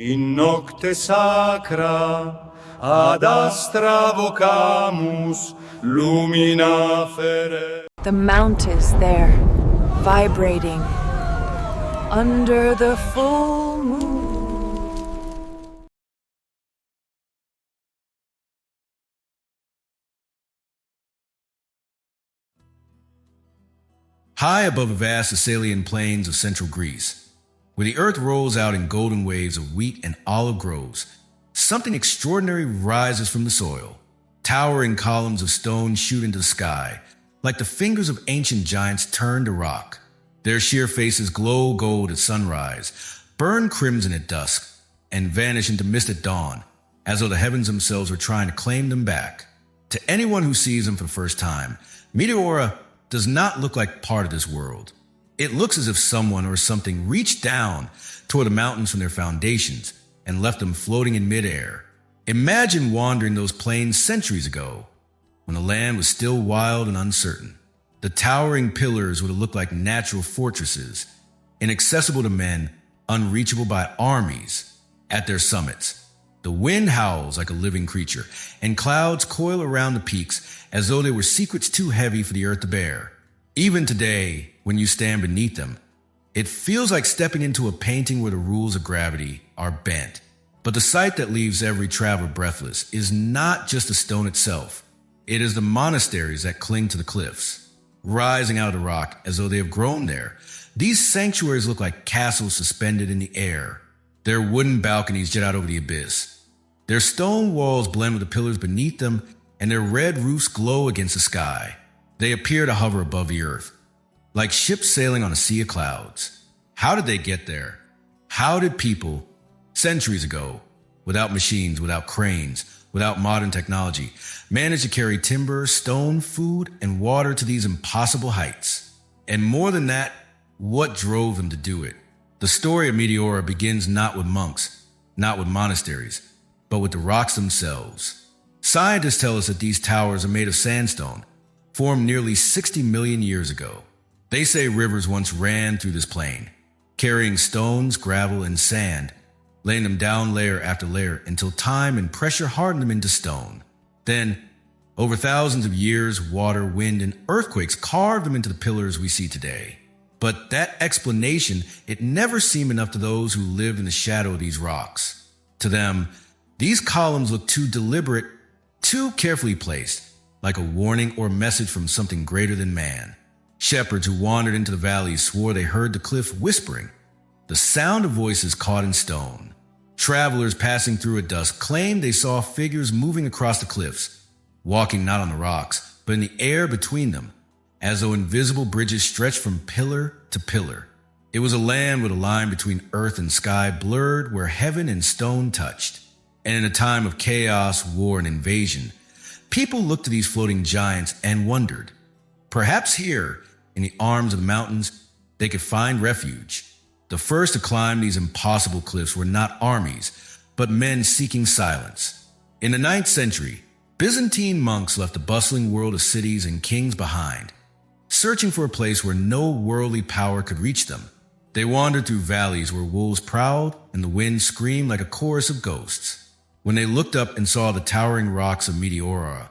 In nocte sacra ad astra vocamus lumina fere. The mount is there, vibrating under the full moon. High above the vast Thessalian plains of central Greece, where the earth rolls out in golden waves of wheat and olive groves, something extraordinary rises from the soil. Towering columns of stone shoot into the sky, like the fingers of ancient giants turned to rock. Their sheer faces glow gold at sunrise, burn crimson at dusk, and vanish into mist at dawn, as though the heavens themselves were trying to claim them back. To anyone who sees them for the first time, Meteora does not look like part of this world. It looks as if someone or something reached down toward the mountains from their foundations and left them floating in midair. Imagine wandering those plains centuries ago, when the land was still wild and uncertain. The towering pillars would have looked like natural fortresses, inaccessible to men, unreachable by armies. At their summits, the wind howls like a living creature, and clouds coil around the peaks as though they were secrets too heavy for the earth to bear. Even today, when you stand beneath them, it feels like stepping into a painting where the rules of gravity are bent. But the sight that leaves every traveler breathless is not just the stone itself. It is the monasteries that cling to the cliffs, rising out of the rock as though they have grown there. These sanctuaries look like castles suspended in the air. Their wooden balconies jet out over the abyss. Their stone walls blend with the pillars beneath them, and their red roofs glow against the sky. They appear to hover above the earth, like ships sailing on a sea of clouds. How did they get there? How did people, centuries ago, without machines, without cranes, without modern technology, manage to carry timber, stone, food, and water to these impossible heights? And more than that, what drove them to do it? The story of Meteora begins not with monks, not with monasteries, but with the rocks themselves. Scientists tell us that these towers are made of sandstone, formed nearly 60 million years ago. They say rivers once ran through this plain, carrying stones, gravel, and sand, laying them down layer after layer until time and pressure hardened them into stone. Then, over thousands of years, water, wind, and earthquakes carved them into the pillars we see today. But that explanation, it never seemed enough to those who lived in the shadow of these rocks. To them, these columns looked too deliberate, too carefully placed, like a warning or message from something greater than man. Shepherds who wandered into the valleys swore they heard the cliff whispering, the sound of voices caught in stone. Travelers passing through at dusk claimed they saw figures moving across the cliffs, walking not on the rocks, but in the air between them, as though invisible bridges stretched from pillar to pillar. It was a land with a line between earth and sky blurred where heaven and stone touched. And in a time of chaos, war, and invasion, people looked to these floating giants and wondered, perhaps here, in the arms of the mountains, they could find refuge. The first to climb these impossible cliffs were not armies, but men seeking silence. In the 9th century, Byzantine monks left the bustling world of cities and kings behind, searching for a place where no worldly power could reach them. They wandered through valleys where wolves prowled and the wind screamed like a chorus of ghosts. When they looked up and saw the towering rocks of Meteora,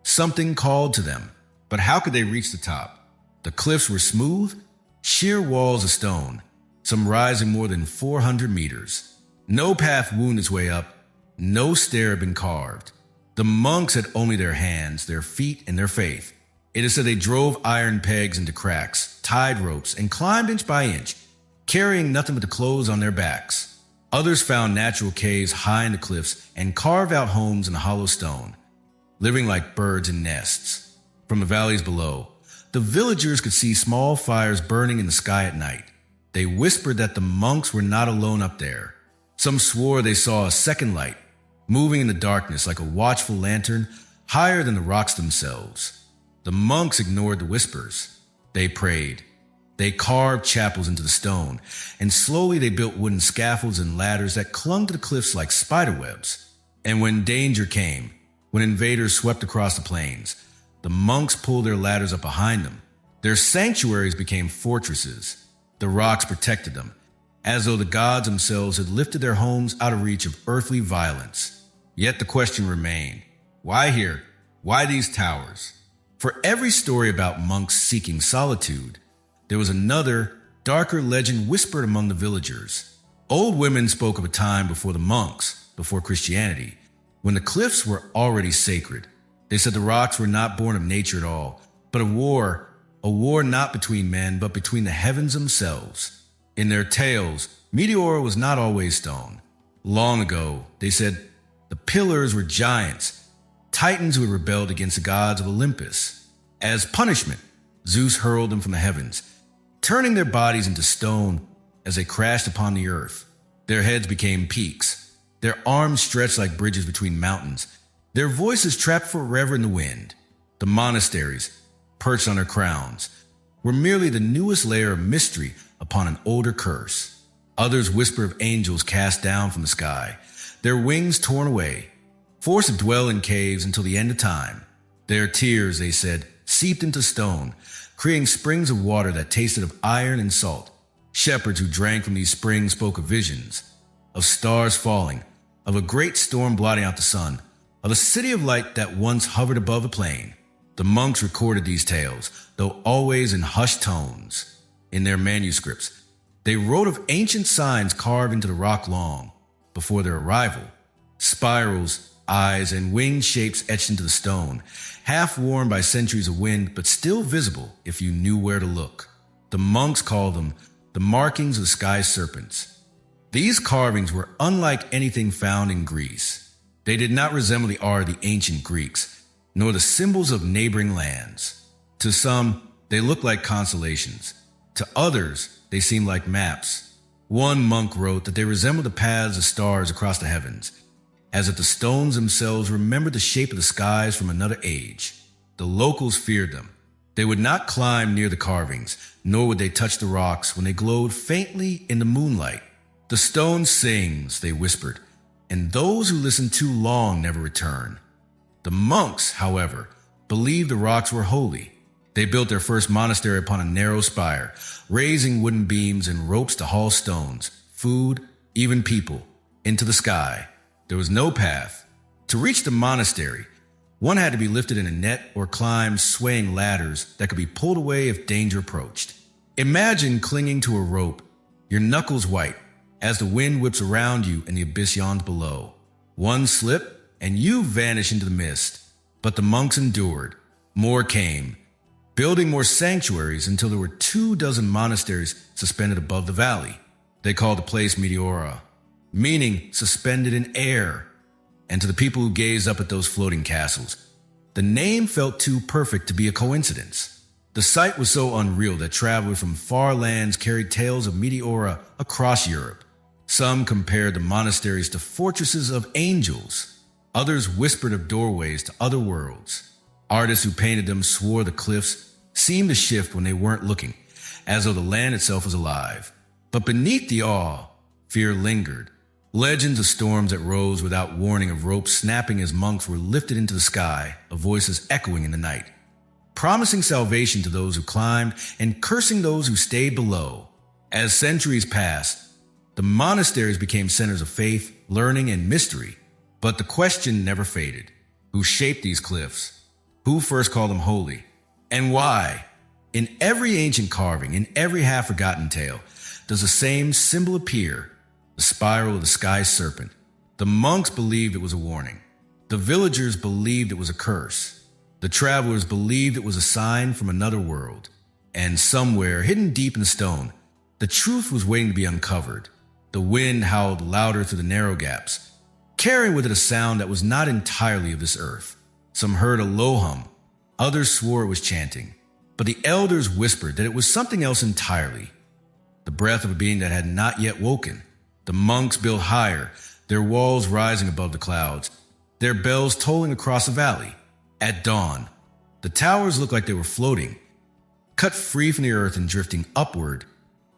something called to them. But how could they reach the top? The cliffs were smooth, sheer walls of stone, some rising more than 400 meters. No path wound its way up, no stair had been carved. The monks had only their hands, their feet, and their faith. It is said they drove iron pegs into cracks, tied ropes, and climbed inch by inch, carrying nothing but the clothes on their backs. Others found natural caves high in the cliffs and carved out homes in the hollow stone, living like birds in nests. From the valleys below, the villagers could see small fires burning in the sky at night. They whispered that the monks were not alone up there. Some swore they saw a second light, moving in the darkness like a watchful lantern higher than the rocks themselves. The monks ignored the whispers. They prayed. They carved chapels into the stone, and slowly they built wooden scaffolds and ladders that clung to the cliffs like spiderwebs. And when danger came, when invaders swept across the plains, the monks pulled their ladders up behind them. Their sanctuaries became fortresses. The rocks protected them, as though the gods themselves had lifted their homes out of reach of earthly violence. Yet the question remained, why here? Why these towers? For every story about monks seeking solitude, there was another, darker legend whispered among the villagers. Old women spoke of a time before the monks, before Christianity, when the cliffs were already sacred. They said the rocks were not born of nature at all, but a war not between men, but between the heavens themselves. In their tales, Meteora was not always stone. Long ago, they said, the pillars were giants, titans who had rebelled against the gods of Olympus. As punishment, Zeus hurled them from the heavens, turning their bodies into stone as they crashed upon the earth. Their heads became peaks, their arms stretched like bridges between mountains, their voices trapped forever in the wind. The monasteries, perched on their crowns, were merely the newest layer of mystery upon an older curse. Others whisper of angels cast down from the sky, their wings torn away, forced to dwell in caves until the end of time. Their tears, they said, seeped into stone, creating springs of water that tasted of iron and salt. Shepherds who drank from these springs spoke of visions, of stars falling, of a great storm blotting out the sun, of a city of light that once hovered above the plain. The monks recorded these tales, though always in hushed tones. In their manuscripts, they wrote of ancient signs carved into the rock long before their arrival. Spirals, eyes, and winged shapes etched into the stone, half worn by centuries of wind, but still visible if you knew where to look. The monks called them the markings of the sky's serpents. These carvings were unlike anything found in Greece. They did not resemble the art of the ancient Greeks, nor the symbols of neighboring lands. To some, they looked like constellations. To others, they seemed like maps. One monk wrote that they resembled the paths of stars across the heavens, as if the stones themselves remembered the shape of the skies from another age. The locals feared them. They would not climb near the carvings, nor would they touch the rocks when they glowed faintly in the moonlight. The stone sings, they whispered, and those who listen too long never return. The monks, however, believed the rocks were holy. They built their first monastery upon a narrow spire, raising wooden beams and ropes to haul stones, food, even people, into the sky. There was no path. To reach the monastery, one had to be lifted in a net or climb swaying ladders that could be pulled away if danger approached. Imagine clinging to a rope, your knuckles white, as the wind whips around you and the abyss yawns below. One slip, and you vanish into the mist. But the monks endured. More came, building more sanctuaries until there were 24 monasteries suspended above the valley. They called the place Meteora, meaning suspended in air. And to the people who gazed up at those floating castles, the name felt too perfect to be a coincidence. The sight was so unreal that travelers from far lands carried tales of Meteora across Europe. Some compared the monasteries to fortresses of angels. Others whispered of doorways to other worlds. Artists who painted them swore the cliffs seemed to shift when they weren't looking, as though the land itself was alive. But beneath the awe, fear lingered. Legends of storms that rose without warning, of ropes snapping as monks were lifted into the sky, of voices echoing in the night, promising salvation to those who climbed and cursing those who stayed below. As centuries passed, the monasteries became centers of faith, learning, and mystery. But the question never faded. Who shaped these cliffs? Who first called them holy? And why? In every ancient carving, in every half-forgotten tale, does the same symbol appear, the spiral of the sky serpent. The monks believed it was a warning. The villagers believed it was a curse. The travelers believed it was a sign from another world. And somewhere, hidden deep in the stone, the truth was waiting to be uncovered. The wind howled louder through the narrow gaps, carrying with it a sound that was not entirely of this earth. Some heard a low hum, others swore it was chanting, but the elders whispered that it was something else entirely, the breath of a being that had not yet woken. The monks built higher, their walls rising above the clouds, their bells tolling across the valley. At dawn, the towers looked like they were floating, cut free from the earth and drifting upward,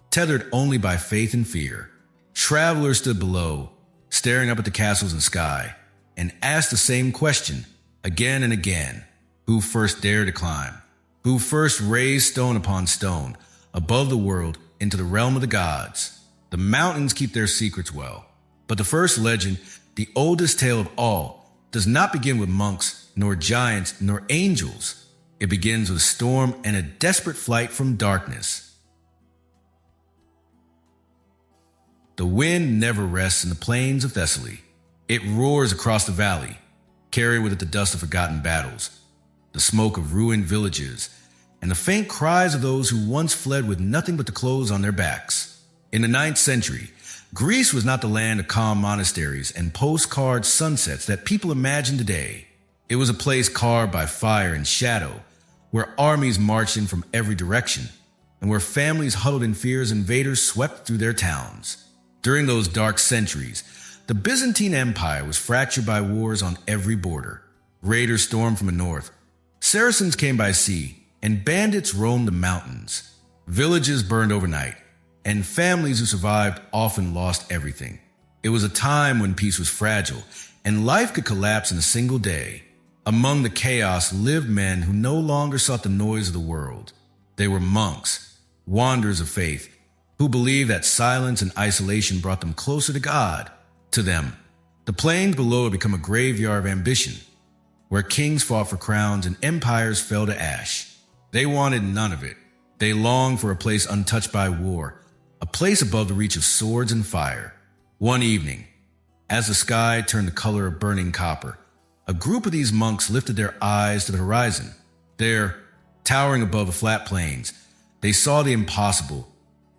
tethered only by faith and fear. Travelers stood below, staring up at the castles and sky, and asked the same question again and again. Who first dared to climb? Who first raised stone upon stone, above the world into the realm of the gods? The mountains keep their secrets well. But the first legend, the oldest tale of all, does not begin with monks, nor giants, nor angels. It begins with a storm and a desperate flight from darkness. The wind never rests in the plains of Thessaly. It roars across the valley, carrying with it the dust of forgotten battles, the smoke of ruined villages, and the faint cries of those who once fled with nothing but the clothes on their backs. In the 9th century, Greece was not the land of calm monasteries and postcard sunsets that people imagine today. It was a place carved by fire and shadow, where armies marched in from every direction, and where families huddled in fear as invaders swept through their towns. During those dark centuries, the Byzantine Empire was fractured by wars on every border. Raiders stormed from the north, Saracens came by sea, and bandits roamed the mountains. Villages burned overnight, and families who survived often lost everything. It was a time when peace was fragile, and life could collapse in a single day. Among the chaos lived men who no longer sought the noise of the world. They were monks, wanderers of faith, who believed that silence and isolation brought them closer to God. To them, the plains below had become a graveyard of ambition, where kings fought for crowns and empires fell to ash. They wanted none of it. They longed for a place untouched by war, a place above the reach of swords and fire. One evening, as the sky turned the color of burning copper, a group of these monks lifted their eyes to the horizon. There, towering above the flat plains, they saw the impossible.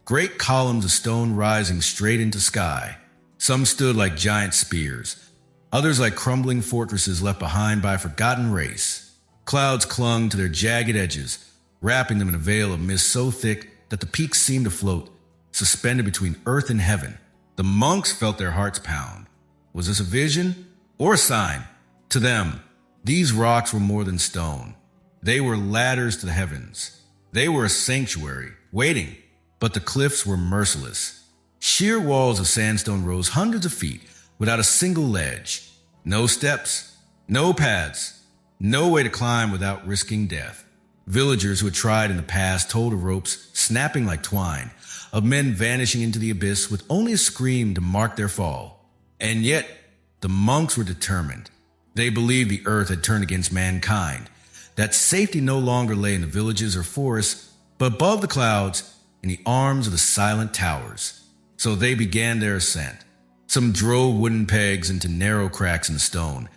Great columns of stone rising straight into sky. Some stood like giant spears, others like crumbling fortresses left behind by a forgotten race. Clouds clung to their jagged edges, wrapping them in a veil of mist so thick that the peaks seemed to float, suspended between earth and heaven. The monks felt their hearts pound. Was this a vision or a sign? To them, these rocks were more than stone. They were ladders to the heavens. They were a sanctuary, waiting. But the cliffs were merciless. Sheer walls of sandstone rose hundreds of feet without a single ledge. No steps, no paths, no way to climb without risking death. Villagers who had tried in the past told of ropes snapping like twine, of men vanishing into the abyss with only a scream to mark their fall. And yet, the monks were determined. They believed the earth had turned against mankind, that safety no longer lay in the villages or forests, but above the clouds, in the arms of the silent towers. So they began their ascent. Some drove wooden pegs into narrow cracks in the stone,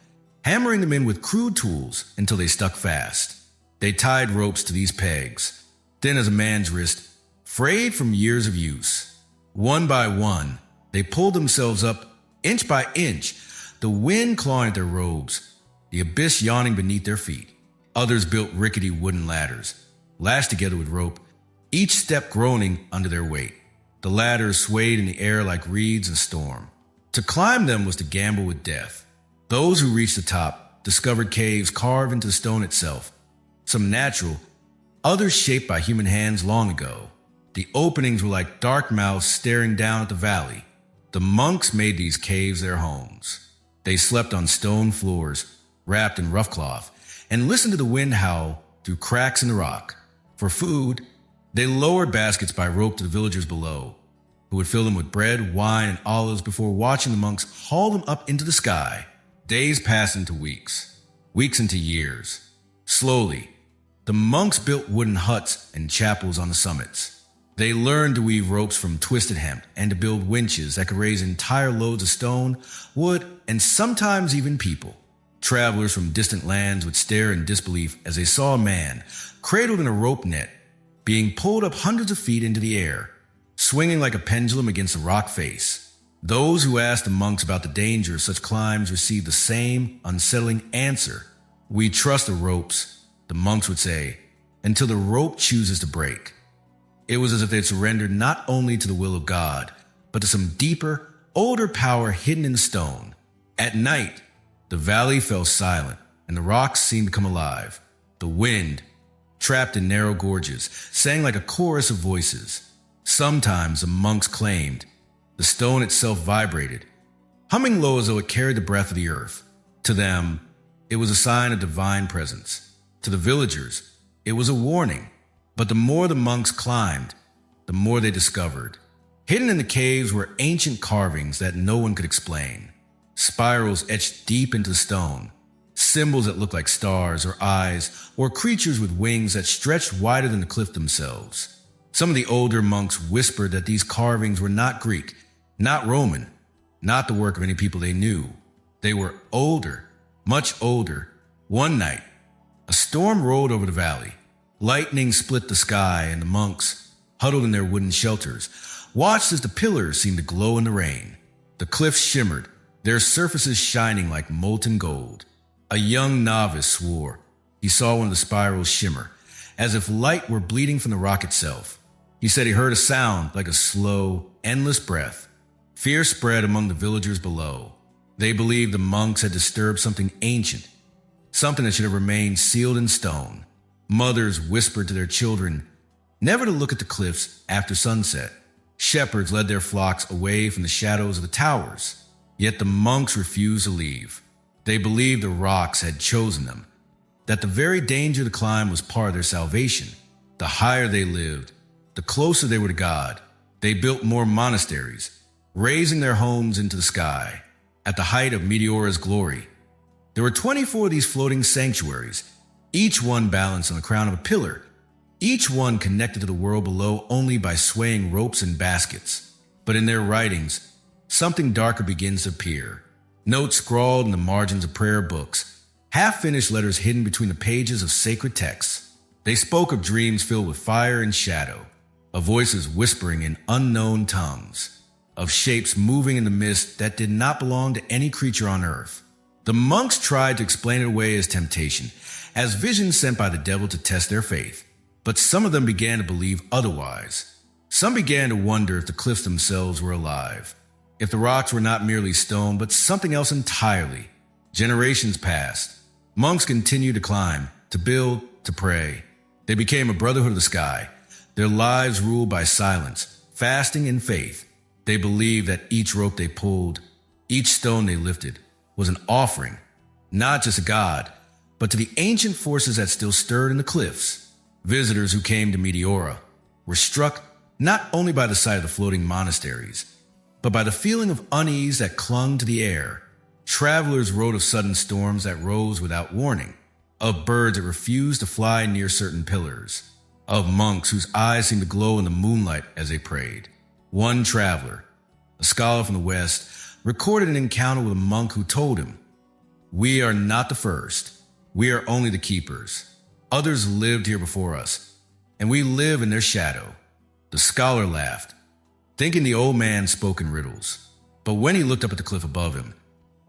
hammering them in with crude tools until they stuck fast. They tied ropes to these pegs, thin as a man's wrist, frayed from years of use. One by one, they pulled themselves up, inch by inch, the wind clawing at their robes, the abyss yawning beneath their feet. Others built rickety wooden ladders, lashed together with rope, each step groaning under their weight. The ladders swayed in the air like reeds in a storm. To climb them was to gamble with death. Those who reached the top discovered caves carved into the stone itself, some natural, others shaped by human hands long ago. The openings were like dark mouths staring down at the valley. The monks made these caves their homes. They slept on stone floors, wrapped in rough cloth, and listened to the wind howl through cracks in the rock. For food, they lowered baskets by rope to the villagers below, who would fill them with bread, wine, and olives before watching the monks haul them up into the sky. Days passed into weeks, weeks into years. Slowly, the monks built wooden huts and chapels on the summits. They learned to weave ropes from twisted hemp and to build winches that could raise entire loads of stone, wood, and sometimes even people. Travelers from distant lands would stare in disbelief as they saw a man, cradled in a rope net, being pulled up hundreds of feet into the air, swinging like a pendulum against the rock face. Those who asked the monks about the danger of such climbs received the same unsettling answer. "We trust the ropes," the monks would say, "until the rope chooses to break." It was as if they had surrendered not only to the will of God, but to some deeper, older power hidden in the stone. At night, the valley fell silent, and the rocks seemed to come alive. The wind, trapped in narrow gorges, sang like a chorus of voices. Sometimes the monks claimed the stone itself vibrated, humming low as though it carried the breath of the earth. To them, it was a sign of divine presence. To the villagers, it was a warning. But the more the monks climbed, the more they discovered. Hidden in the caves were ancient carvings that no one could explain. Spirals etched deep into the stone, symbols that looked like stars or eyes, or creatures with wings that stretched wider than the cliff themselves. Some of the older monks whispered that these carvings were not Greek, not Roman, not the work of any people they knew. They were older, much older. One night, a storm rolled over the valley. Lightning split the sky, and the monks, huddled in their wooden shelters, watched as the pillars seemed to glow in the rain. The cliffs shimmered, their surfaces shining like molten gold. A young novice swore he saw one of the spirals shimmer, as if light were bleeding from the rock itself. He said he heard a sound like a slow, endless breath. Fear spread among the villagers below. They believed the monks had disturbed something ancient, something that should have remained sealed in stone. Mothers whispered to their children never to look at the cliffs after sunset. Shepherds led their flocks away from the shadows of the towers, yet the monks refused to leave. They believed the rocks had chosen them, that the very danger to climb was part of their salvation. The higher they lived, the closer they were to God. They built more monasteries, raising their homes into the sky. At the height of Meteora's glory, there were 24 of these floating sanctuaries, each one balanced on the crown of a pillar, each one connected to the world below only by swaying ropes and baskets. But in their writings, something darker begins to appear. Notes scrawled in the margins of prayer books, half-finished letters hidden between the pages of sacred texts. They spoke of dreams filled with fire and shadow, of voices whispering in unknown tongues, of shapes moving in the mist that did not belong to any creature on earth. The monks tried to explain it away as temptation, as visions sent by the devil to test their faith. But some of them began to believe otherwise. Some began to wonder if the cliffs themselves were alive, if the rocks were not merely stone, but something else entirely. Generations passed. Monks continued to climb, to build, to pray. They became a brotherhood of the sky, their lives ruled by silence, fasting, and faith. They believed that each rope they pulled, each stone they lifted, was an offering, not just to God, but to the ancient forces that still stirred in the cliffs. Visitors who came to Meteora were struck not only by the sight of the floating monasteries, but by the feeling of unease that clung to the air. Travelers wrote of sudden storms that rose without warning, of birds that refused to fly near certain pillars, of monks whose eyes seemed to glow in the moonlight as they prayed. One traveler, a scholar from the West, recorded an encounter with a monk who told him, "We are not the first. We are only the keepers. Others lived here before us, and we live in their shadow." The scholar laughed, thinking the old man spoke in riddles. But when he looked up at the cliff above him,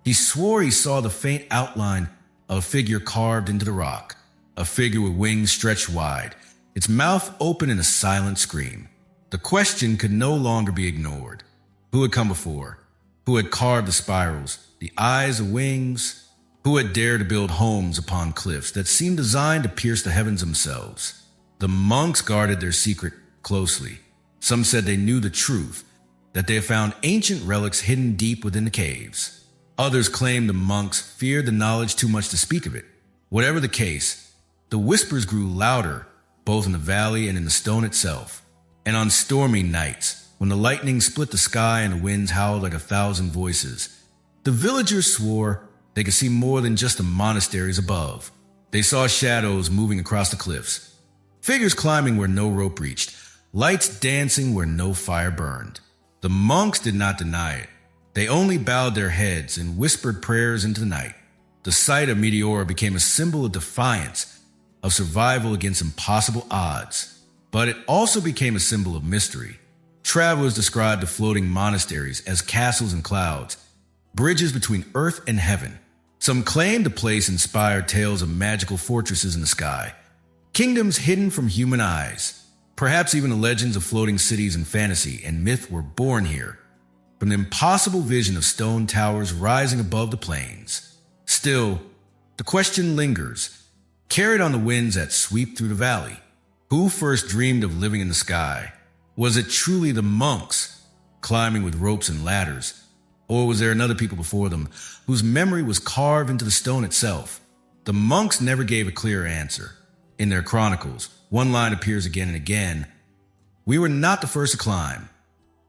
he swore he saw the faint outline of a figure carved into the rock, a figure with wings stretched wide, its mouth open in a silent scream. The question could no longer be ignored. Who had come before? Who had carved the spirals, the eyes, the wings? Who had dared to build homes upon cliffs that seemed designed to pierce the heavens themselves? The monks guarded their secret closely. Some said they knew the truth, that they had found ancient relics hidden deep within the caves. Others claimed the monks feared the knowledge too much to speak of it. Whatever the case, the whispers grew louder, both in the valley and in the stone itself. And on stormy nights, when the lightning split the sky and the winds howled like 1,000 voices, the villagers swore they could see more than just the monasteries above. They saw shadows moving across the cliffs, figures climbing where no rope reached, lights dancing where no fire burned. The monks did not deny it. They only bowed their heads and whispered prayers into the night. The sight of Meteora became a symbol of defiance, of survival against impossible odds. But it also became a symbol of mystery. Travelers described the floating monasteries as castles in clouds, bridges between earth and heaven. Some claimed the place inspired tales of magical fortresses in the sky, kingdoms hidden from human eyes. Perhaps even the legends of floating cities in fantasy and myth were born here, from the impossible vision of stone towers rising above the plains. Still, the question lingers, carried on the winds that sweep through the valley. Who first dreamed of living in the sky? Was it truly the monks, climbing with ropes and ladders? Or was there another people before them whose memory was carved into the stone itself? The monks never gave a clear answer. In their chronicles, one line appears again and again. We were not the first to climb.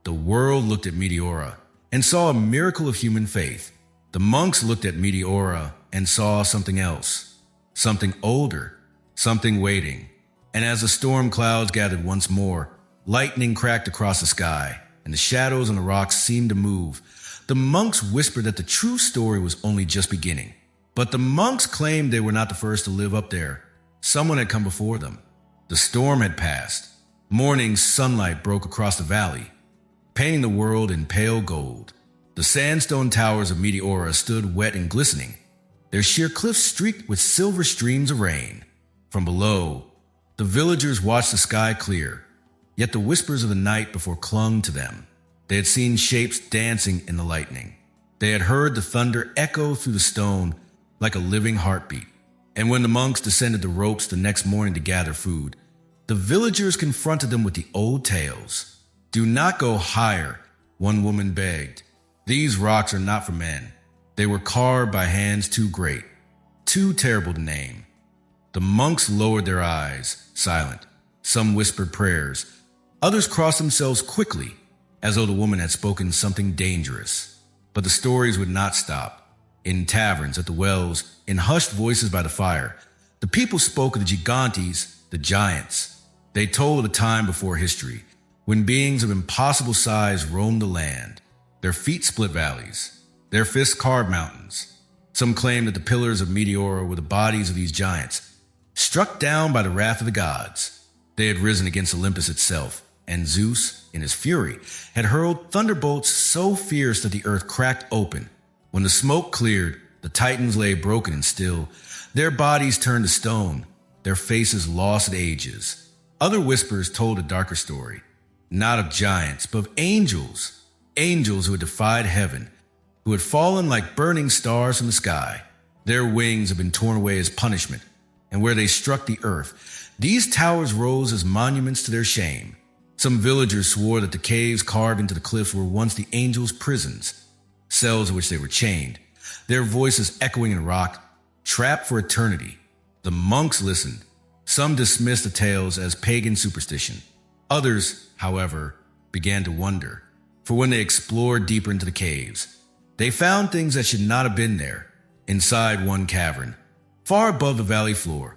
The world looked at Meteora and saw a miracle of human faith. The monks looked at Meteora and saw something else, something older, something waiting. And as the storm clouds gathered once more, lightning cracked across the sky, and the shadows on the rocks seemed to move. The monks whispered that the true story was only just beginning. But the monks claimed they were not the first to live up there. Someone had come before them. The storm had passed. Morning sunlight broke across the valley, painting the world in pale gold. The sandstone towers of Meteora stood wet and glistening, their sheer cliffs streaked with silver streams of rain. From below, the villagers watched the sky clear, yet the whispers of the night before clung to them. They had seen shapes dancing in the lightning. They had heard the thunder echo through the stone like a living heartbeat. And when the monks descended the ropes the next morning to gather food, the villagers confronted them with the old tales. "Do not go higher," one woman begged. "These rocks are not for men. They were carved by hands too great, too terrible to name." The monks lowered their eyes, silent. Some whispered prayers. Others crossed themselves quickly, as though the woman had spoken something dangerous. But the stories would not stop. In taverns, at the wells, in hushed voices by the fire, the people spoke of the gigantes, the giants. They told of a time before history, when beings of impossible size roamed the land. Their feet split valleys, their fists carved mountains. Some claimed that the pillars of Meteora were the bodies of these giants, struck down by the wrath of the gods. They had risen against Olympus itself, and Zeus, in his fury, had hurled thunderbolts so fierce that the earth cracked open. When the smoke cleared, the Titans lay broken and still, their bodies turned to stone, their faces lost at ages. Other whispers told a darker story, not of giants, but of angels, angels who had defied heaven, who had fallen like burning stars from the sky. Their wings had been torn away as punishment, and where they struck the earth, these towers rose as monuments to their shame. Some villagers swore that the caves carved into the cliffs were once the angels' prisons, cells in which they were chained, their voices echoing in rock, trapped for eternity. The monks listened. Some dismissed the tales as pagan superstition. Others, however, began to wonder, for when they explored deeper into the caves, they found things that should not have been there. Inside one cavern, far above the valley floor,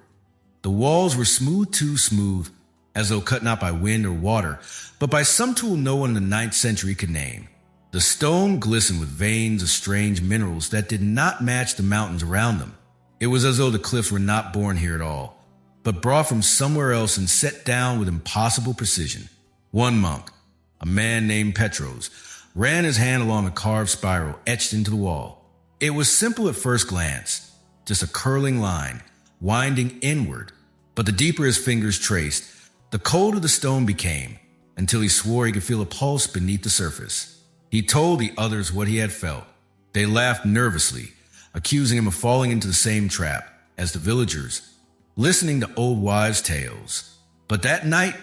the walls were smooth, too smooth, as though cut not by wind or water, but by some tool no one in the 9th century could name. The stone glistened with veins of strange minerals that did not match the mountains around them. It was as though the cliffs were not born here at all, but brought from somewhere else and set down with impossible precision. One monk, a man named Petros, ran his hand along a carved spiral etched into the wall. It was simple at first glance, just a curling line, winding inward, but the deeper his fingers traced, the colder the stone became, until he swore he could feel a pulse beneath the surface. He told the others what he had felt. They laughed nervously, accusing him of falling into the same trap as the villagers, listening to old wives' tales. But that night,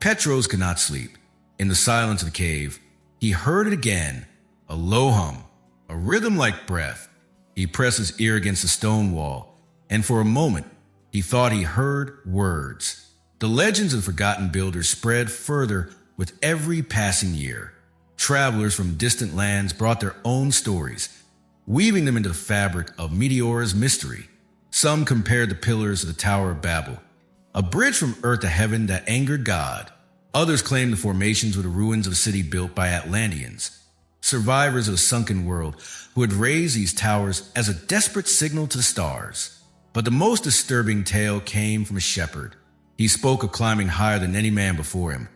Petros could not sleep. In the silence of the cave, he heard it again, a low hum, a rhythm like breath. He pressed his ear against the stone wall, and for a moment, he thought he heard words. The legends of the forgotten builders spread further with every passing year. Travelers from distant lands brought their own stories, weaving them into the fabric of Meteora's mystery. Some compared the pillars of the Tower of Babel, a bridge from earth to heaven that angered God. Others claimed the formations were the ruins of a city built by Atlanteans, survivors of a sunken world who had raised these towers as a desperate signal to the stars. But the most disturbing tale came from a shepherd. He spoke of climbing higher than any man before him,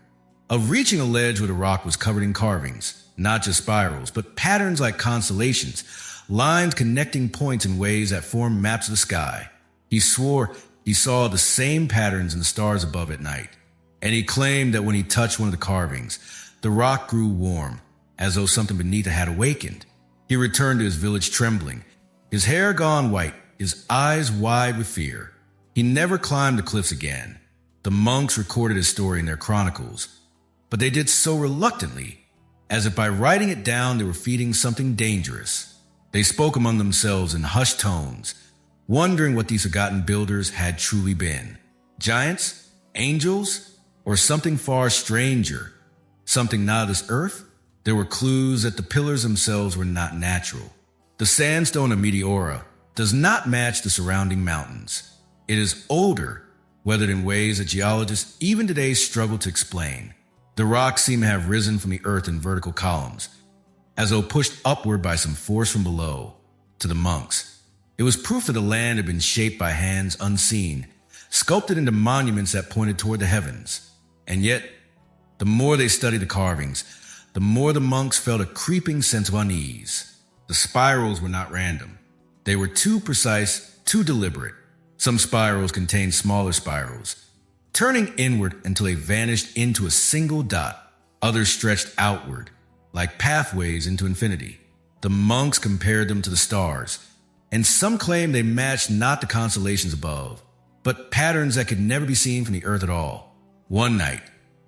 of reaching a ledge where the rock was covered in carvings, not just spirals, but patterns like constellations, lines connecting points in ways that formed maps of the sky. He swore he saw the same patterns in the stars above at night, and he claimed that when he touched one of the carvings, the rock grew warm, as though something beneath it had awakened. He returned to his village trembling, his hair gone white, his eyes wide with fear. He never climbed the cliffs again. The monks recorded his story in their chronicles, but they did so reluctantly, as if by writing it down they were feeding something dangerous. They spoke among themselves in hushed tones, wondering what these forgotten builders had truly been. Giants? Angels? Or something far stranger? Something not of this earth? There were clues that the pillars themselves were not natural. The sandstone of Meteora does not match the surrounding mountains. It is older, weathered in ways that geologists even today struggle to explain. The rocks seem to have risen from the earth in vertical columns, as though pushed upward by some force from below. To the monks, it was proof that the land had been shaped by hands unseen, sculpted into monuments that pointed toward the heavens. And yet, the more they studied the carvings, the more the monks felt a creeping sense of unease. The spirals were not random. They were too precise, too deliberate. Some spirals contained smaller spirals, turning inward until they vanished into a single dot. Others stretched outward, like pathways into infinity. The monks compared them to the stars, and some claimed they matched not the constellations above, but patterns that could never be seen from the earth at all. One night,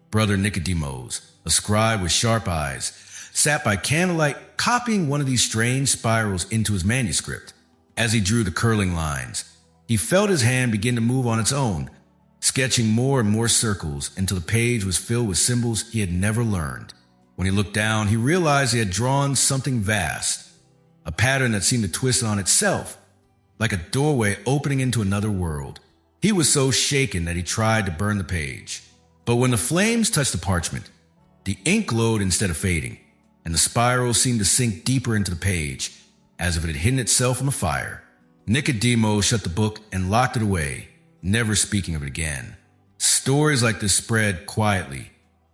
Brother Nicodemus, a scribe with sharp eyes, sat by candlelight copying one of these strange spirals into his manuscript. As he drew the curling lines, he felt his hand begin to move on its own, sketching more and more circles until the page was filled with symbols he had never learned. When he looked down, he realized he had drawn something vast, a pattern that seemed to twist on itself, like a doorway opening into another world. He was so shaken that he tried to burn the page. But when the flames touched the parchment, the ink glowed instead of fading, and the spiral seemed to sink deeper into the page, as if it had hidden itself from the fire. Nicodemus shut the book and locked it away, never speaking of it again. Stories like this spread quietly,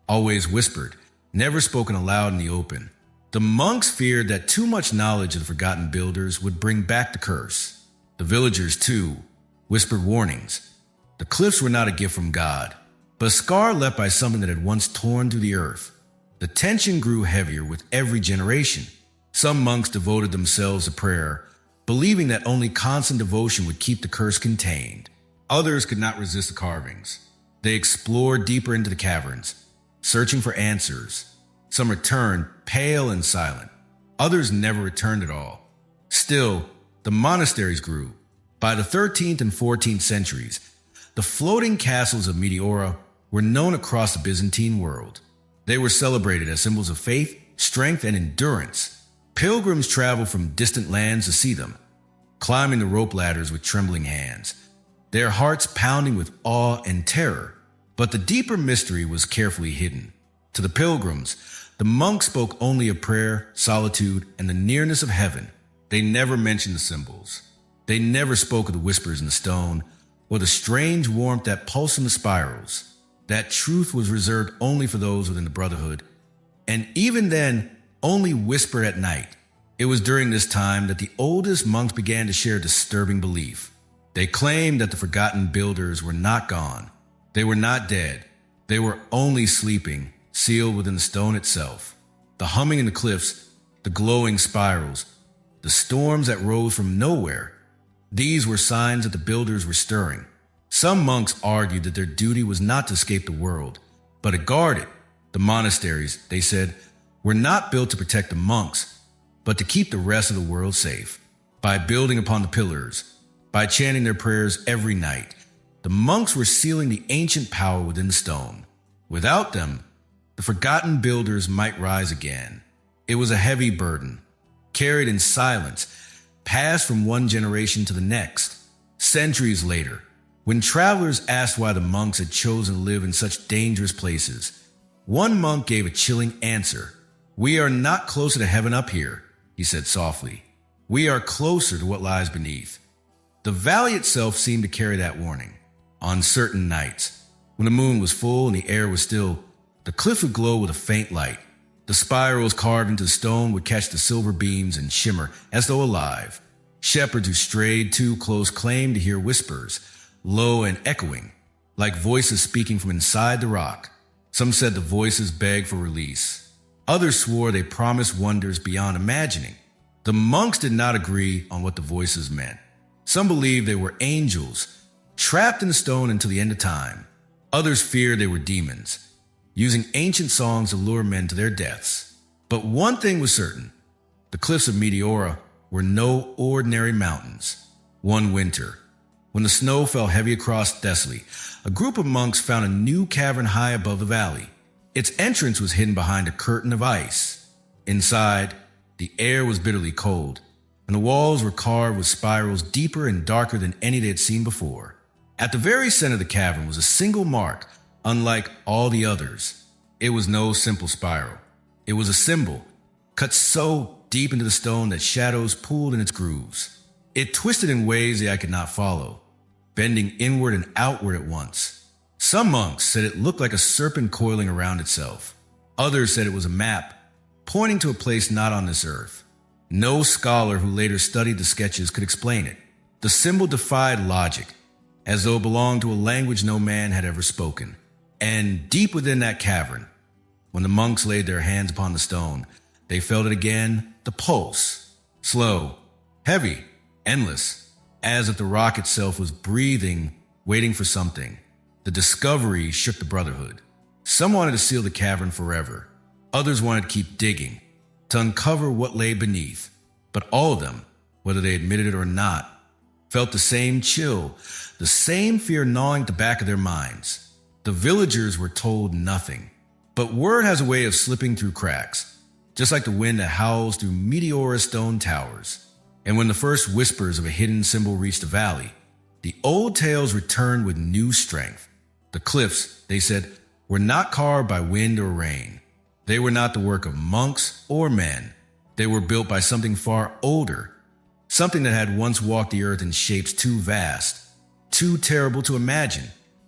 always whispered, never spoken aloud in the open. The monks feared that too much knowledge of the forgotten builders would bring back the curse. The villagers, too, whispered warnings. The cliffs were not a gift from God, but a scar left by something that had once torn through the earth. The tension grew heavier with every generation. Some monks devoted themselves to prayer, believing that only constant devotion would keep the curse contained. Others could not resist the carvings. They explored deeper into the caverns, searching for answers. Some returned, pale and silent. Others never returned at all. Still, the monasteries grew. By the 13th and 14th centuries, the floating castles of Meteora were known across the Byzantine world. They were celebrated as symbols of faith, strength, and endurance. Pilgrims traveled from distant lands to see them, climbing the rope ladders with trembling hands, their hearts pounding with awe and terror. But the deeper mystery was carefully hidden. To the pilgrims, the monks spoke only of prayer, solitude, and the nearness of heaven. They never mentioned the symbols. They never spoke of the whispers in the stone or the strange warmth that pulsed in the spirals. That truth was reserved only for those within the Brotherhood, and even then, only whispered at night. It was during this time that the oldest monks began to share a disturbing belief. They claimed that the forgotten builders were not gone. They were not dead. They were only sleeping, sealed within the stone itself. The humming in the cliffs, the glowing spirals, the storms that rose from nowhere, these were signs that the builders were stirring. Some monks argued that their duty was not to escape the world, but to guard it. The monasteries, they said, were not built to protect the monks, but to keep the rest of the world safe. By building upon the pillars, by chanting their prayers every night, the monks were sealing the ancient power within the stone. Without them, the forgotten builders might rise again. It was a heavy burden, carried in silence, passed from one generation to the next. Centuries later, when travelers asked why the monks had chosen to live in such dangerous places, one monk gave a chilling answer. "We are not closer to heaven up here," he said softly. "We are closer to what lies beneath." The valley itself seemed to carry that warning. On certain nights, when the moon was full and the air was still, the cliff would glow with a faint light. The spirals carved into the stone would catch the silver beams and shimmer as though alive. Shepherds who strayed too close claimed to hear whispers, low and echoing, like voices speaking from inside the rock. Some said the voices begged for release. Others swore they promised wonders beyond imagining. The monks did not agree on what the voices meant. Some believed they were angels, trapped in the stone until the end of time. Others feared they were demons, using ancient songs to lure men to their deaths. But one thing was certain. The cliffs of Meteora were no ordinary mountains. One winter, when the snow fell heavy across Thessaly, a group of monks found a new cavern high above the valley. Its entrance was hidden behind a curtain of ice. Inside, the air was bitterly cold, and the walls were carved with spirals deeper and darker than any they had seen before. At the very center of the cavern was a single mark, unlike all the others. It was no simple spiral. It was a symbol, cut so deep into the stone that shadows pooled in its grooves. It twisted in ways the eye could not follow, bending inward and outward at once. Some monks said it looked like a serpent coiling around itself. Others said it was a map, pointing to a place not on this earth. No scholar who later studied the sketches could explain it. The symbol defied logic, as though it belonged to a language no man had ever spoken. And deep within that cavern, when the monks laid their hands upon the stone, they felt it again, the pulse. Slow, heavy, endless, as if the rock itself was breathing, waiting for something. The discovery shook the brotherhood. Some wanted to seal the cavern forever. Others wanted to keep digging, to uncover what lay beneath. But all of them, whether they admitted it or not, felt the same chill, the same fear gnawing at the back of their minds. The villagers were told nothing. But word has a way of slipping through cracks, just like the wind that howls through Meteora stone towers. And when the first whispers of a hidden symbol reached the valley, the old tales returned with new strength. The cliffs, they said, were not carved by wind or rain. They were not the work of monks or men. They were built by something far older, something that had once walked the earth in shapes too vast, too terrible to imagine.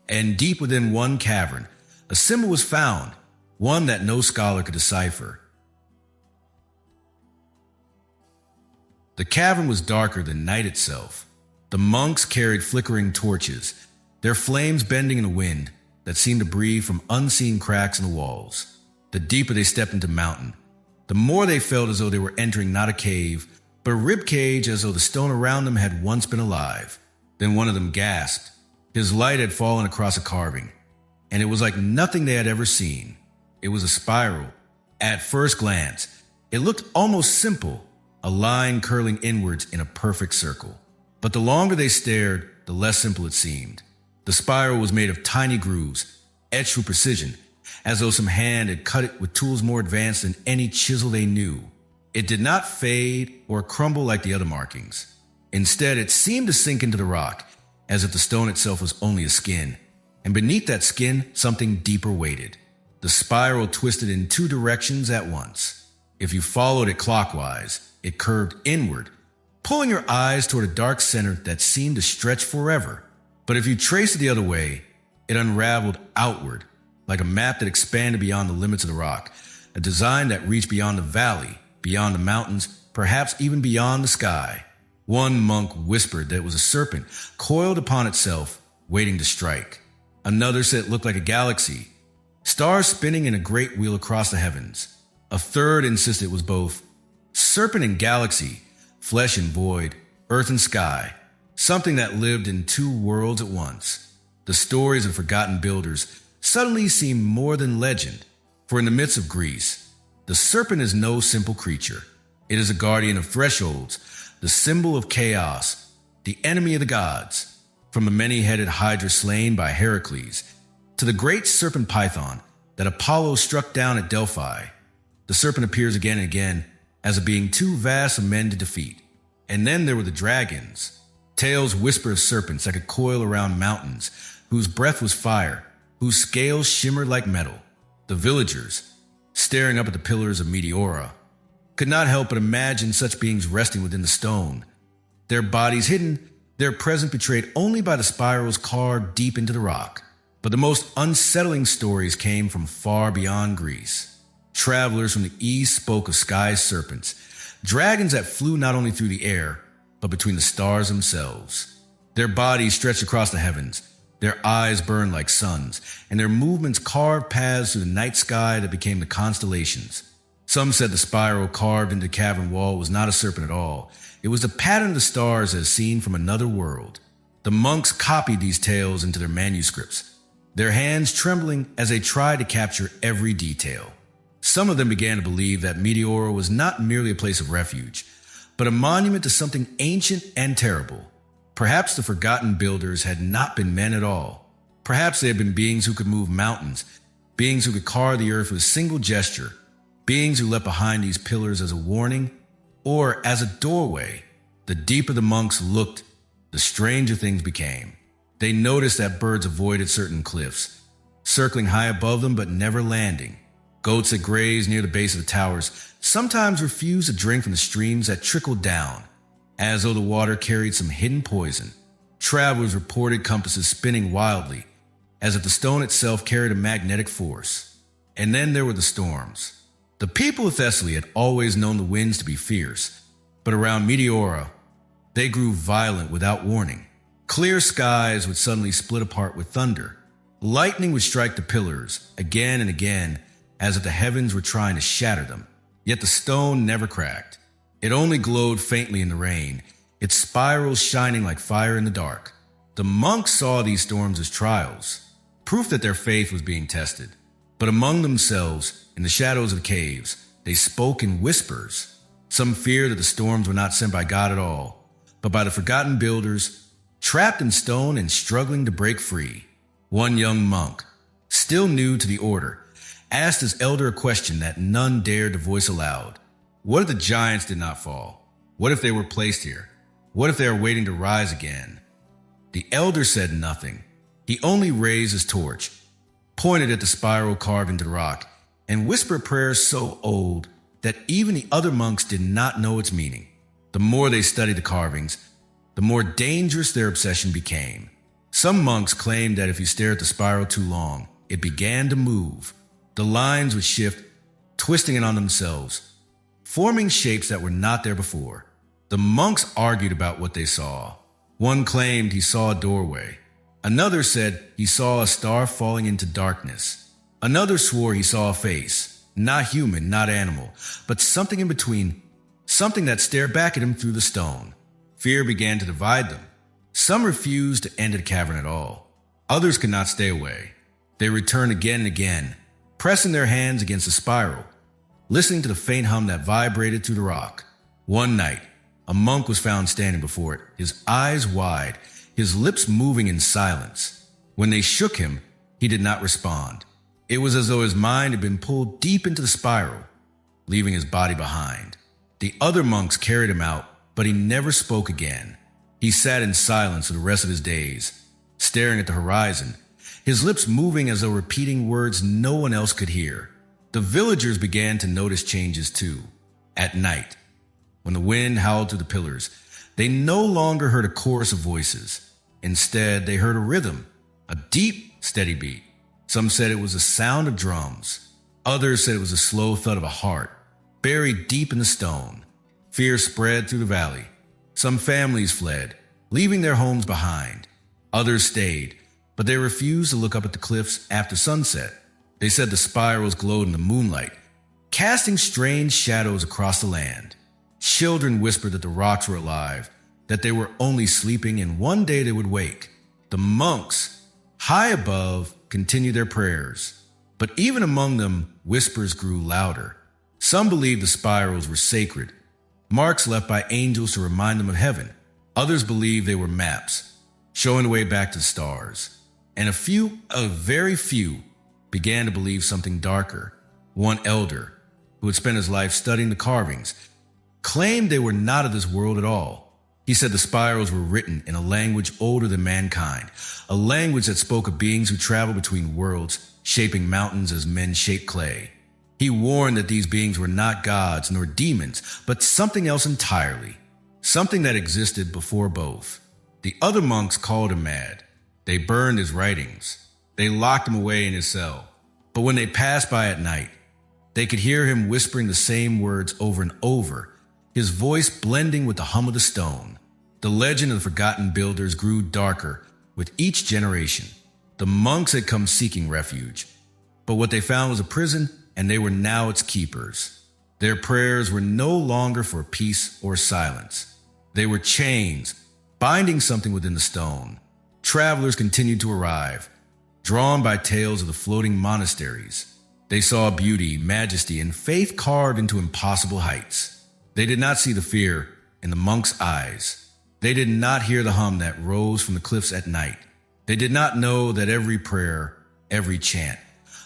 And deep within one cavern, a symbol was found, one that no scholar could decipher. The cavern was darker than night itself. The monks carried flickering torches, their flames bending in the wind that seemed to breathe from unseen cracks in the walls. The deeper they stepped into the mountain, the more they felt as though they were entering not a cave, but a rib cage, as though the stone around them had once been alive. Then one of them gasped. His light had fallen across a carving, and it was like nothing they had ever seen. It was a spiral. At first glance, it looked almost simple, a line curling inwards in a perfect circle. But the longer they stared, the less simple it seemed. The spiral was made of tiny grooves, etched with precision, as though some hand had cut it with tools more advanced than any chisel they knew. It did not fade or crumble like the other markings. Instead, it seemed to sink into the rock, as if the stone itself was only a skin, and beneath that skin, something deeper waited. The spiral twisted in two directions at once. If you followed it clockwise, it curved inward, pulling your eyes toward a dark center that seemed to stretch forever. But if you traced it the other way, it unraveled outward, like a map that expanded beyond the limits of the rock, a design that reached beyond the valley, beyond the mountains, perhaps even beyond the sky. One monk whispered that it was a serpent, coiled upon itself, waiting to strike. Another said it looked like a galaxy, stars spinning in a great wheel across the heavens. A third insisted it was both serpent and galaxy, flesh and void, earth and sky, something that lived in two worlds at once. The stories of forgotten builders suddenly seemed more than legend, for in the midst of Greece, the serpent is no simple creature. It is a guardian of thresholds, the symbol of chaos, the enemy of the gods. From the many-headed hydra slain by Heracles to the great serpent python that Apollo struck down at Delphi, the serpent appears again and again as a being too vast for men to defeat. And then there were the dragons. Tales whisper of serpents that could coil around mountains, whose breath was fire, whose scales shimmered like metal. The villagers, staring up at the pillars of Meteora, could not help but imagine such beings resting within the stone, their bodies hidden, their presence betrayed only by the spirals carved deep into the rock. But the most unsettling stories came from far beyond Greece. Travelers from the east spoke of sky serpents, dragons that flew not only through the air, but between the stars themselves. Their bodies stretched across the heavens, their eyes burned like suns, and their movements carved paths through the night sky that became the constellations. Some said the spiral carved into the cavern wall was not a serpent at all. It was the pattern of the stars as seen from another world. The monks copied these tales into their manuscripts, their hands trembling as they tried to capture every detail. Some of them began to believe that Meteora was not merely a place of refuge, but a monument to something ancient and terrible. Perhaps the forgotten builders had not been men at all. Perhaps they had been beings who could move mountains, beings who could carve the earth with a single gesture. beings who leapt behind these pillars as a warning or as a doorway. The deeper the monks looked, the stranger things became. They noticed that birds avoided certain cliffs, circling high above them but never landing. Goats that grazed near the base of the towers sometimes refused to drink from the streams that trickled down, as though the water carried some hidden poison. Travelers reported compasses spinning wildly, as if the stone itself carried a magnetic force. And then there were the storms. The people of Thessaly had always known the winds to be fierce, but around Meteora, they grew violent without warning. Clear skies would suddenly split apart with thunder. Lightning would strike the pillars again and again, as if the heavens were trying to shatter them. Yet the stone never cracked. It only glowed faintly in the rain, its spirals shining like fire in the dark. The monks saw these storms as trials, proof that their faith was being tested. But among themselves, in the shadows of caves, they spoke in whispers. Some feared that the storms were not sent by God at all, but by the forgotten builders, trapped in stone and struggling to break free. One young monk, still new to the order, asked his elder a question that none dared to voice aloud. What if the giants did not fall? What if they were placed here? What if they are waiting to rise again? The elder said nothing. He only raised his torch, pointed at the spiral carved into the rock, and whispered prayers so old that even the other monks did not know its meaning. The more they studied the carvings, the more dangerous their obsession became. Some monks claimed that if you stared at the spiral too long, it began to move. The lines would shift, twisting it on themselves, forming shapes that were not there before. The monks argued about what they saw. One claimed he saw a doorway. Another said he saw a star falling into darkness. Another swore he saw a face, not human, not animal, but something in between, something that stared back at him through the stone. Fear began to divide them. Some refused to enter the cavern at all. Others could not stay away. They returned again and again, pressing their hands against the spiral, listening to the faint hum that vibrated through the rock. One night, a monk was found standing before it, his eyes wide, his lips moving in silence. When they shook him, he did not respond. It was as though his mind had been pulled deep into the spiral, leaving his body behind. The other monks carried him out, but he never spoke again. He sat in silence for the rest of his days, staring at the horizon, his lips moving as though repeating words no one else could hear. The villagers began to notice changes too. At night, when the wind howled through the pillars, they no longer heard a chorus of voices. Instead, they heard a rhythm, a deep, steady beat. Some said it was the sound of drums. Others said it was the slow thud of a heart, buried deep in the stone. Fear spread through the valley. Some families fled, leaving their homes behind. Others stayed, but they refused to look up at the cliffs after sunset. They said the spirals glowed in the moonlight, casting strange shadows across the land. Children whispered that the rocks were alive, that they were only sleeping and one day they would wake. The monks, high above, continued their prayers, but even among them, whispers grew louder. Some believed the spirals were sacred, marks left by angels to remind them of heaven. Others believed they were maps, showing the way back to the stars. And a very few, began to believe something darker. One elder, who had spent his life studying the carvings, claimed they were not of this world at all. He said the spirals were written in a language older than mankind, a language that spoke of beings who traveled between worlds, shaping mountains as men shape clay. He warned that these beings were not gods nor demons, but something else entirely, something that existed before both. The other monks called him mad. They burned his writings. They locked him away in his cell. But when they passed by at night, they could hear him whispering the same words over and over, his voice blending with the hum of the stone. The legend of the forgotten builders grew darker with each generation. The monks had come seeking refuge, but what they found was a prison, and they were now its keepers. Their prayers were no longer for peace or silence. They were chains, binding something within the stone. Travelers continued to arrive, drawn by tales of the floating monasteries. They saw beauty, majesty, and faith carved into impossible heights. They did not see the fear in the monks' eyes. They did not hear the hum that rose from the cliffs at night. They did not know that every prayer, every chant,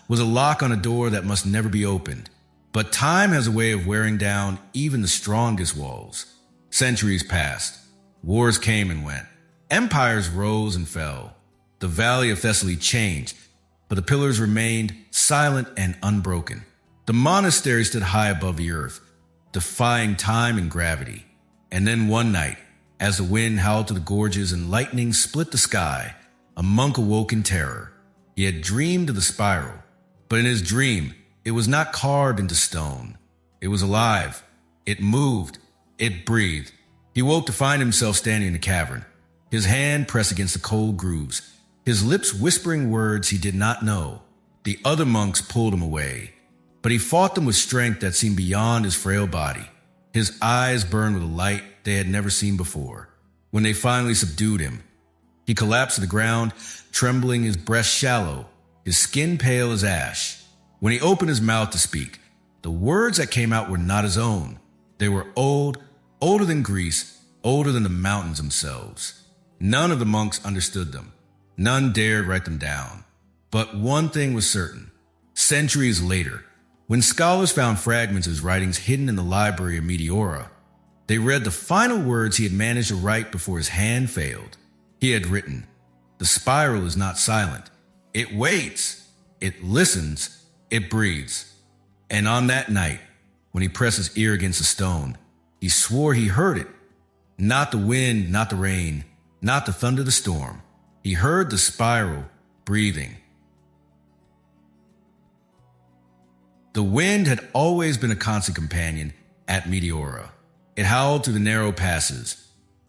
was a lock on a door that must never be opened. But time has a way of wearing down even the strongest walls. Centuries passed. Wars came and went. Empires rose and fell. The valley of Thessaly changed, but the pillars remained silent and unbroken. The monastery stood high above the earth, defying time and gravity. And then one night, as the wind howled to the gorges and lightning split the sky, a monk awoke in terror. He had dreamed of the spiral, but in his dream, it was not carved into stone. It was alive. It moved. It breathed. He woke to find himself standing in the cavern, his hand pressed against the cold grooves, his lips whispering words he did not know. The other monks pulled him away, but he fought them with strength that seemed beyond his frail body. His eyes burned with a light they had never seen before. When they finally subdued him, he collapsed to the ground, trembling, his breast shallow, his skin pale as ash. When he opened his mouth to speak, the words that came out were not his own. They were old, older than Greece, older than the mountains themselves. None of the monks understood them. None dared write them down. But one thing was certain. Centuries later, when scholars found fragments of his writings hidden in the library of Meteora, they read the final words he had managed to write before his hand failed. He had written, "The spiral is not silent. It waits. It listens. It breathes." And on that night, when he pressed his ear against a stone, he swore he heard it. Not the wind, not the rain, not the thunder of the storm. He heard the spiral breathing. The wind had always been a constant companion at Meteora. It howled through the narrow passes,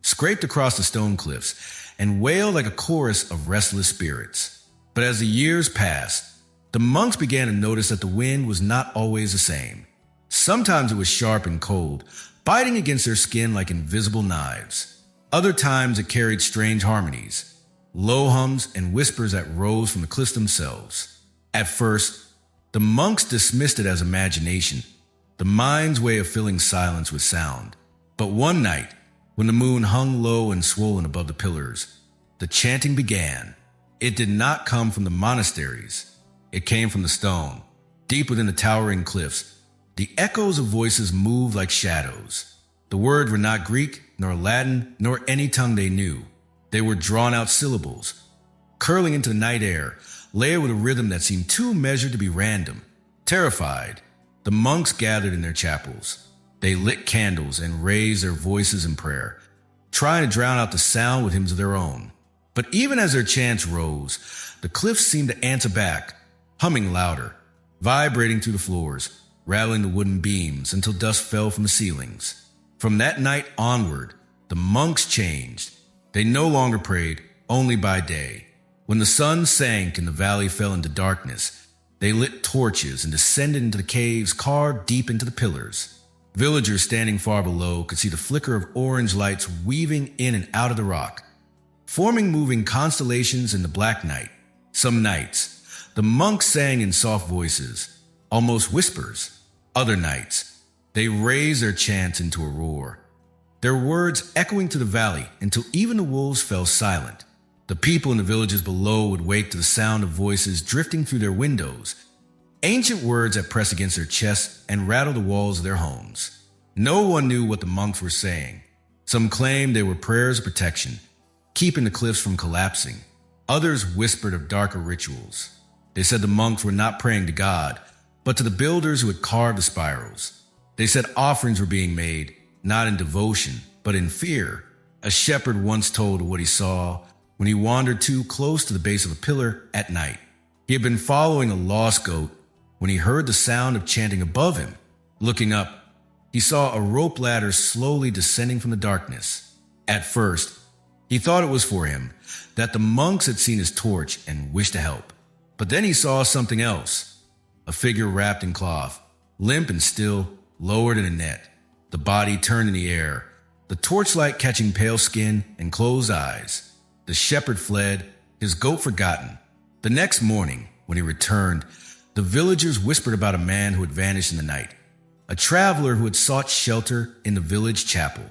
scraped across the stone cliffs, and wailed like a chorus of restless spirits. But as the years passed, the monks began to notice that the wind was not always the same. Sometimes it was sharp and cold, biting against their skin like invisible knives. Other times it carried strange harmonies, low hums and whispers that rose from the cliffs themselves. At first, the monks dismissed it as imagination, the mind's way of filling silence with sound. But one night, when the moon hung low and swollen above the pillars, the chanting began. It did not come from the monasteries. It came from the stone, deep within the towering cliffs. The echoes of voices moved like shadows. The words were not Greek, nor Latin, nor any tongue they knew. They were drawn-out syllables, curling into the night air, layered with a rhythm that seemed too measured to be random. Terrified, the monks gathered in their chapels. They lit candles and raised their voices in prayer, trying to drown out the sound with hymns of their own. But even as their chants rose, the cliffs seemed to answer back, humming louder, vibrating through the floors, rattling the wooden beams until dust fell from the ceilings. From that night onward, the monks changed. They no longer prayed, only by day. When the sun sank and the valley fell into darkness, they lit torches and descended into the caves carved deep into the pillars. Villagers standing far below could see the flicker of orange lights weaving in and out of the rock, forming moving constellations in the black night. Some nights, the monks sang in soft voices, almost whispers. Other nights, they raised their chants into a roar, their words echoing to the valley until even the wolves fell silent. The people in the villages below would wake to the sound of voices drifting through their windows, ancient words that pressed against their chests and rattled the walls of their homes. No one knew what the monks were saying. Some claimed they were prayers of protection, keeping the cliffs from collapsing. Others whispered of darker rituals. They said the monks were not praying to God, but to the builders who had carved the spirals. They said offerings were being made, not in devotion, but in fear. A shepherd once told of what he saw when he wandered too close to the base of a pillar at night. He had been following a lost goat when he heard the sound of chanting above him. Looking up, he saw a rope ladder slowly descending from the darkness. At first, he thought it was for him, that the monks had seen his torch and wished to help. But then he saw something else, a figure wrapped in cloth, limp and still, lowered in a net, the body turned in the air, the torchlight catching pale skin and closed eyes. The shepherd fled, his goat forgotten. The next morning, when he returned, the villagers whispered about a man who had vanished in the night, a traveler who had sought shelter in the village chapel.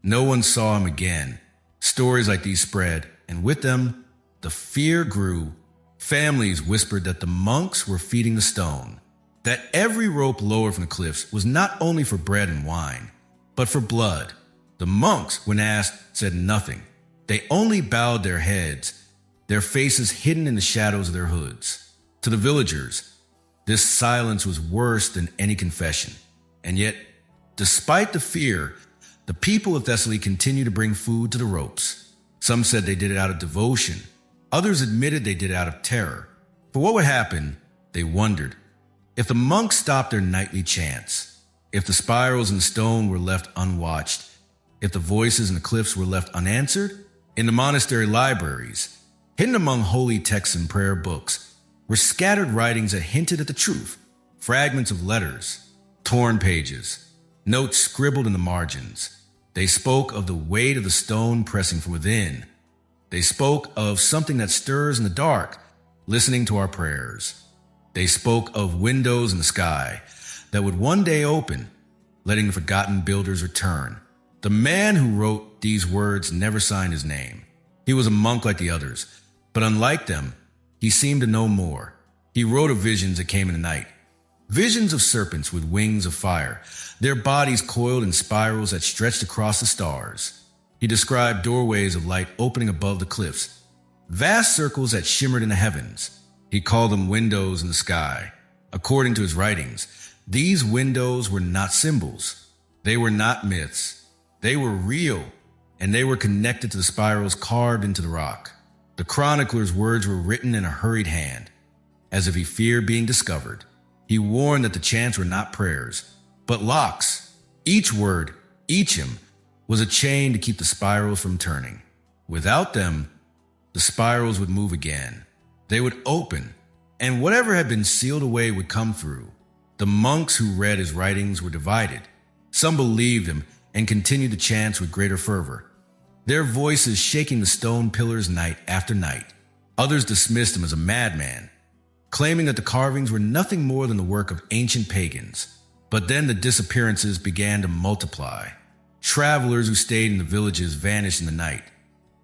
No one saw him again. Stories like these spread, and with them, the fear grew. Families whispered that the monks were feeding the stone. that every rope lowered from the cliffs was not only for bread and wine, but for blood. The monks, when asked, said nothing. They only bowed their heads, their faces hidden in the shadows of their hoods. To the villagers, this silence was worse than any confession. And yet, despite the fear, the people of Thessaly continued to bring food to the ropes. Some said they did it out of devotion. Others admitted they did it out of terror. For what would happen, they wondered, if the monks stopped their nightly chants, if the spirals in the stone were left unwatched, if the voices in the cliffs were left unanswered. In the monastery libraries, hidden among holy texts and prayer books, were scattered writings that hinted at the truth, fragments of letters, torn pages, notes scribbled in the margins. They spoke of the weight of the stone pressing from within. They spoke of something that stirs in the dark, listening to our prayers. They spoke of windows in the sky that would one day open, letting the forgotten builders return. The man who wrote these words never signed his name. He was a monk like the others, but unlike them, he seemed to know more. He wrote of visions that came in the night. Visions of serpents with wings of fire, their bodies coiled in spirals that stretched across the stars. He described doorways of light opening above the cliffs, vast circles that shimmered in the heavens. He called them windows in the sky. According to his writings, these windows were not symbols. They were not myths. They were real, and they were connected to the spirals carved into the rock. The chronicler's words were written in a hurried hand, as if he feared being discovered. He warned that the chants were not prayers, but locks. Each word, each hymn, was a chain to keep the spirals from turning. Without them, the spirals would move again. They would open, and whatever had been sealed away would come through. The monks who read his writings were divided. Some believed him and continued the chants with greater fervor, their voices shaking the stone pillars night after night. Others dismissed him as a madman, claiming that the carvings were nothing more than the work of ancient pagans. But then the disappearances began to multiply. Travelers who stayed in the villages vanished in the night,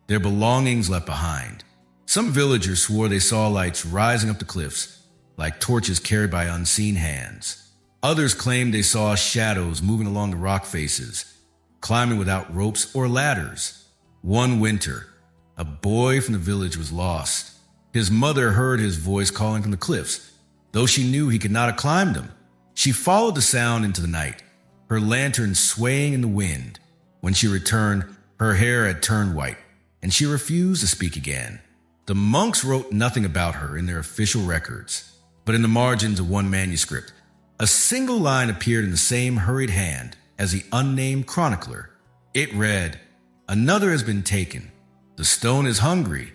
their belongings left behind. Some villagers swore they saw lights rising up the cliffs, like torches carried by unseen hands. Others claimed they saw shadows moving along the rock faces, climbing without ropes or ladders. One winter, a boy from the village was lost. His mother heard his voice calling from the cliffs, though she knew he could not have climbed them. She followed the sound into the night, her lantern swaying in the wind. When she returned, her hair had turned white, and she refused to speak again. The monks wrote nothing about her in their official records, but in the margins of one manuscript, a single line appeared in the same hurried hand as the unnamed chronicler. It read, "Another has been taken. The stone is hungry."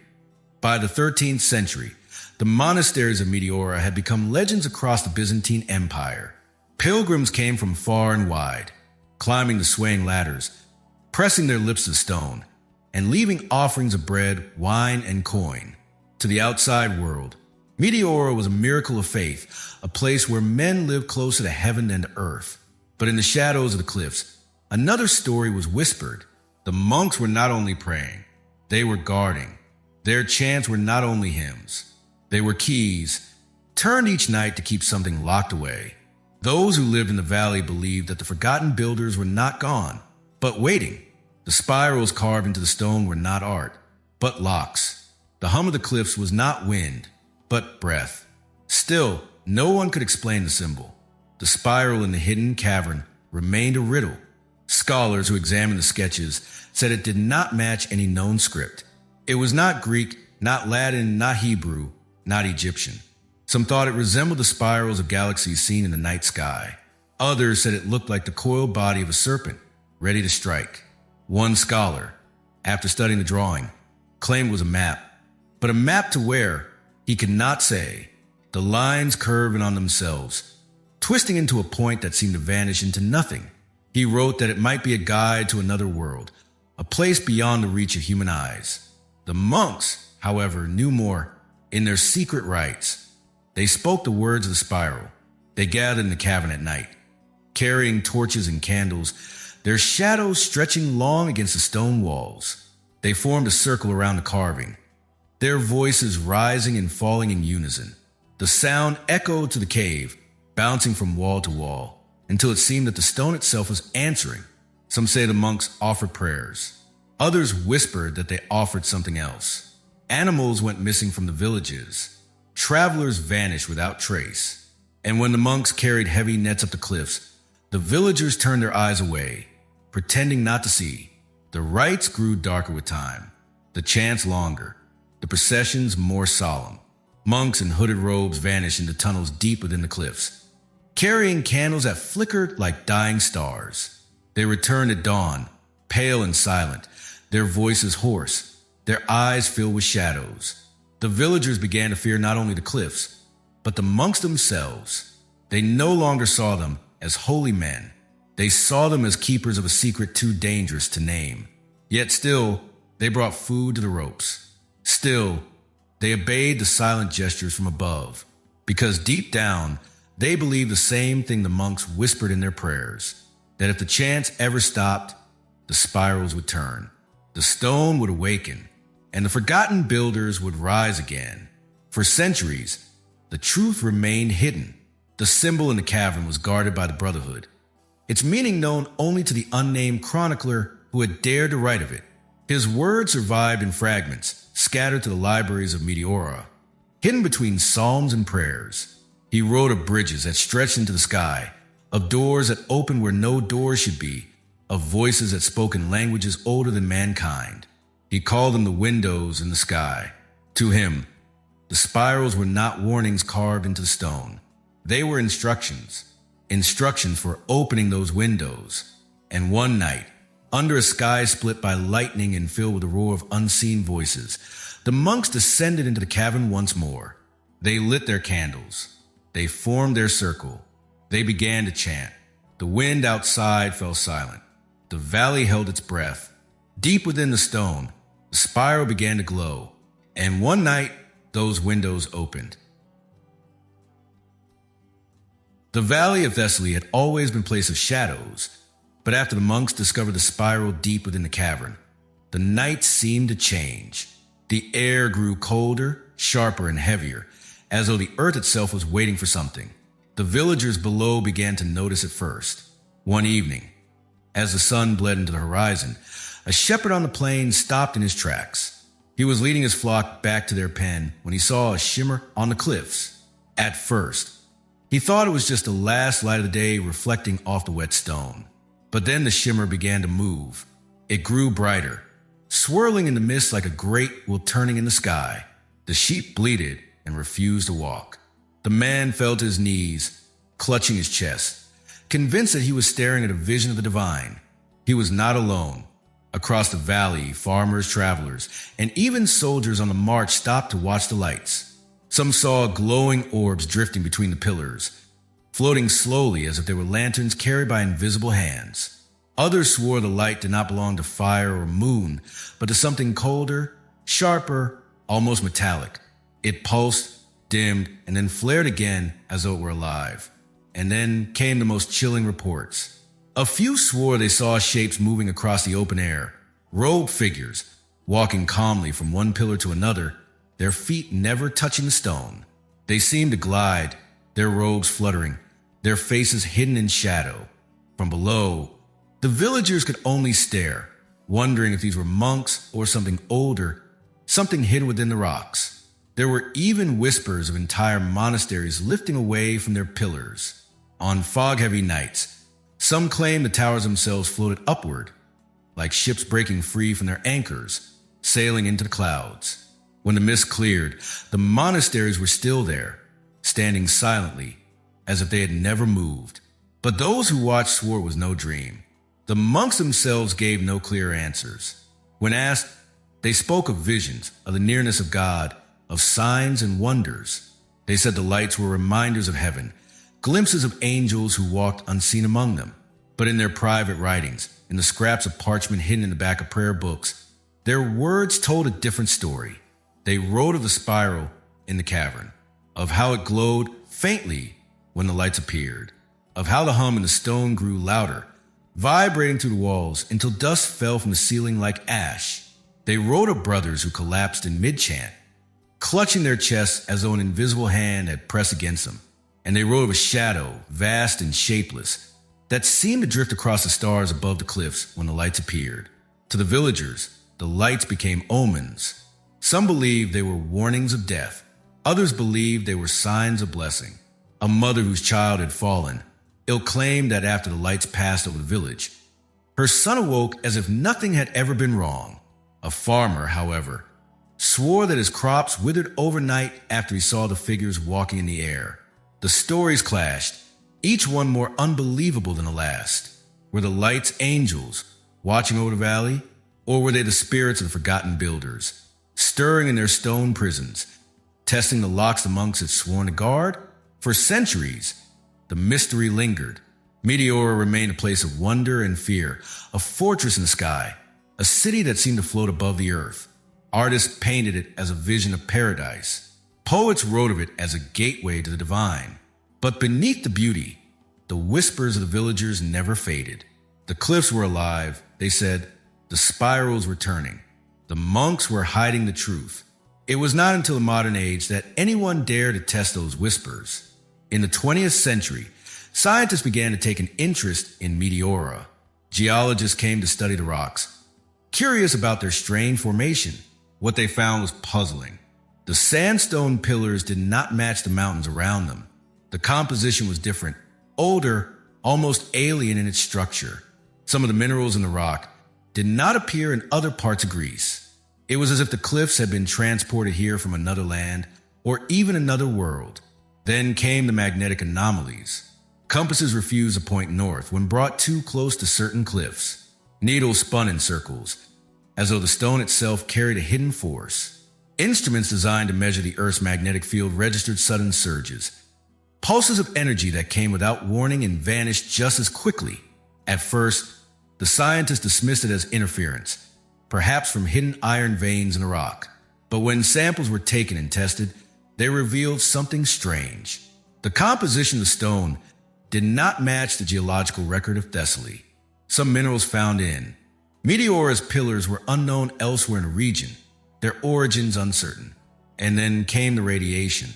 By the 13th century, the monasteries of Meteora had become legends across the Byzantine Empire. Pilgrims came from far and wide, climbing the swaying ladders, pressing their lips to stone, and leaving offerings of bread, wine, and coin. To the outside world, Meteora was a miracle of faith, a place where men lived closer to heaven than to earth. But in the shadows of the cliffs, another story was whispered. The monks were not only praying, they were guarding. Their chants were not only hymns, they were keys, turned each night to keep something locked away. Those who lived in the valley believed that the forgotten builders were not gone, but waiting. The spirals carved into the stone were not art, but locks. The hum of the cliffs was not wind, but breath. Still, no one could explain the symbol. The spiral in the hidden cavern remained a riddle. Scholars who examined the sketches said it did not match any known script. It was not Greek, not Latin, not Hebrew, not Egyptian. Some thought it resembled the spirals of galaxies seen in the night sky. Others said it looked like the coiled body of a serpent, ready to strike. One scholar, after studying the drawing, claimed it was a map. But a map to where, he could not say. The lines curved in on themselves, twisting into a point that seemed to vanish into nothing. He wrote that it might be a guide to another world, a place beyond the reach of human eyes. The monks, however, knew more. In their secret rites, they spoke the words of the spiral. They gathered in the cavern at night, carrying torches and candles, their shadows stretching long against the stone walls. They formed a circle around the carving, their voices rising and falling in unison. The sound echoed to the cave, bouncing from wall to wall, until it seemed that the stone itself was answering. Some say the monks offered prayers. Others whispered that they offered something else. Animals went missing from the villages. Travelers vanished without trace. And when the monks carried heavy nets up the cliffs, the villagers turned their eyes away, pretending not to see. The rites grew darker with time, the chants longer, the processions more solemn. Monks in hooded robes vanished into tunnels deep within the cliffs, carrying candles that flickered like dying stars. They returned at dawn, pale and silent, their voices hoarse, their eyes filled with shadows. The villagers began to fear not only the cliffs, but the monks themselves. They no longer saw them as holy men. They saw them as keepers of a secret too dangerous to name. Yet still, they brought food to the ropes. Still, they obeyed the silent gestures from above, because deep down, they believed the same thing the monks whispered in their prayers, that if the chants ever stopped, the spirals would turn, the stone would awaken, and the forgotten builders would rise again. For centuries, the truth remained hidden. The symbol in the cavern was guarded by the Brotherhood, its meaning known only to the unnamed chronicler who had dared to write of it. His words survived in fragments, scattered to the libraries of Meteora, hidden between psalms and prayers. He wrote of bridges that stretched into the sky, of doors that opened where no doors should be, of voices that spoke in languages older than mankind. He called them the windows in the sky. To him, the spirals were not warnings carved into the stone. They were instructions for opening those windows. And one night, under a sky split by lightning and filled with the roar of unseen voices, the monks descended into the cavern once more. They lit their candles. They formed their circle. They began to chant. The wind outside fell silent. The valley held its breath. Deep within the stone, the spiral began to glow. And one night, those windows opened. The valley of Thessaly had always been a place of shadows, but after the monks discovered the spiral deep within the cavern, the night seemed to change. The air grew colder, sharper, and heavier, as though the earth itself was waiting for something. The villagers below began to notice it first. One evening, as the sun bled into the horizon, a shepherd on the plain stopped in his tracks. He was leading his flock back to their pen when he saw a shimmer on the cliffs. At first, he thought it was just the last light of the day reflecting off the wet stone. But then the shimmer began to move. It grew brighter, swirling in the mist like a great wheel turning in the sky. The sheep bleated and refused to walk. The man fell to his knees, clutching his chest, convinced that he was staring at a vision of the divine. He was not alone. Across the valley, farmers, travelers, and even soldiers on the march stopped to watch the lights. Some saw glowing orbs drifting between the pillars, floating slowly as if they were lanterns carried by invisible hands. Others swore the light did not belong to fire or moon, but to something colder, sharper, almost metallic. It pulsed, dimmed, and then flared again as though it were alive. And then came the most chilling reports. A few swore they saw shapes moving across the open air, robed figures, walking calmly from one pillar to another, their feet never touching the stone. They seemed to glide, their robes fluttering, their faces hidden in shadow. From below, the villagers could only stare, wondering if these were monks or something older, something hidden within the rocks. There were even whispers of entire monasteries lifting away from their pillars. On fog-heavy nights, some claimed the towers themselves floated upward, like ships breaking free from their anchors, sailing into the clouds. When the mist cleared, the monasteries were still there, standing silently, as if they had never moved. But those who watched swore it was no dream. The monks themselves gave no clear answers. When asked, they spoke of visions, of the nearness of God, of signs and wonders. They said the lights were reminders of heaven, glimpses of angels who walked unseen among them. But in their private writings, in the scraps of parchment hidden in the back of prayer books, their words told a different story. They wrote of the spiral in the cavern, of how it glowed faintly when the lights appeared, of how the hum in the stone grew louder, vibrating through the walls until dust fell from the ceiling like ash. They wrote of brothers who collapsed in mid-chant, clutching their chests as though an invisible hand had pressed against them. and they rode of a shadow, vast and shapeless, that seemed to drift across the stars above the cliffs when the lights appeared. To the villagers, the lights became omens. Some believed they were warnings of death. Others believed they were signs of blessing. A mother whose child had fallen claimed that after the lights passed over the village, her son awoke as if nothing had ever been wrong. A farmer, however, swore that his crops withered overnight after he saw the figures walking in the air. The stories clashed, each one more unbelievable than the last. Were the lights angels watching over the valley, or were they the spirits of the forgotten builders, stirring in their stone prisons, testing the locks the monks had sworn to guard? For centuries, the mystery lingered. Meteora remained a place of wonder and fear, a fortress in the sky, a city that seemed to float above the earth. Artists painted it as a vision of paradise. Poets wrote of it as a gateway to the divine. But beneath the beauty, the whispers of the villagers never faded. The cliffs were alive, they said. The spirals were turning. The monks were hiding the truth. It was not until the modern age that anyone dared to test those whispers. In the 20th century, scientists began to take an interest in Meteora. Geologists came to study the rocks, curious about their strange formation. What they found was puzzling. The sandstone pillars did not match the mountains around them. The composition was different, older, almost alien in its structure. Some of the minerals in the rock did not appear in other parts of Greece. It was as if the cliffs had been transported here from another land or even another world. Then came the magnetic anomalies. Compasses refused to point north when brought too close to certain cliffs. Needles spun in circles, as though the stone itself carried a hidden force. Instruments designed to measure the Earth's magnetic field registered sudden surges, pulses of energy that came without warning and vanished just as quickly. At first, the scientists dismissed it as interference, perhaps from hidden iron veins in the rock. But when samples were taken and tested, they revealed something strange. The composition of the stone did not match the geological record of Thessaly. Some minerals found in Meteora's pillars were unknown elsewhere in the region, their origins uncertain. And then came the radiation.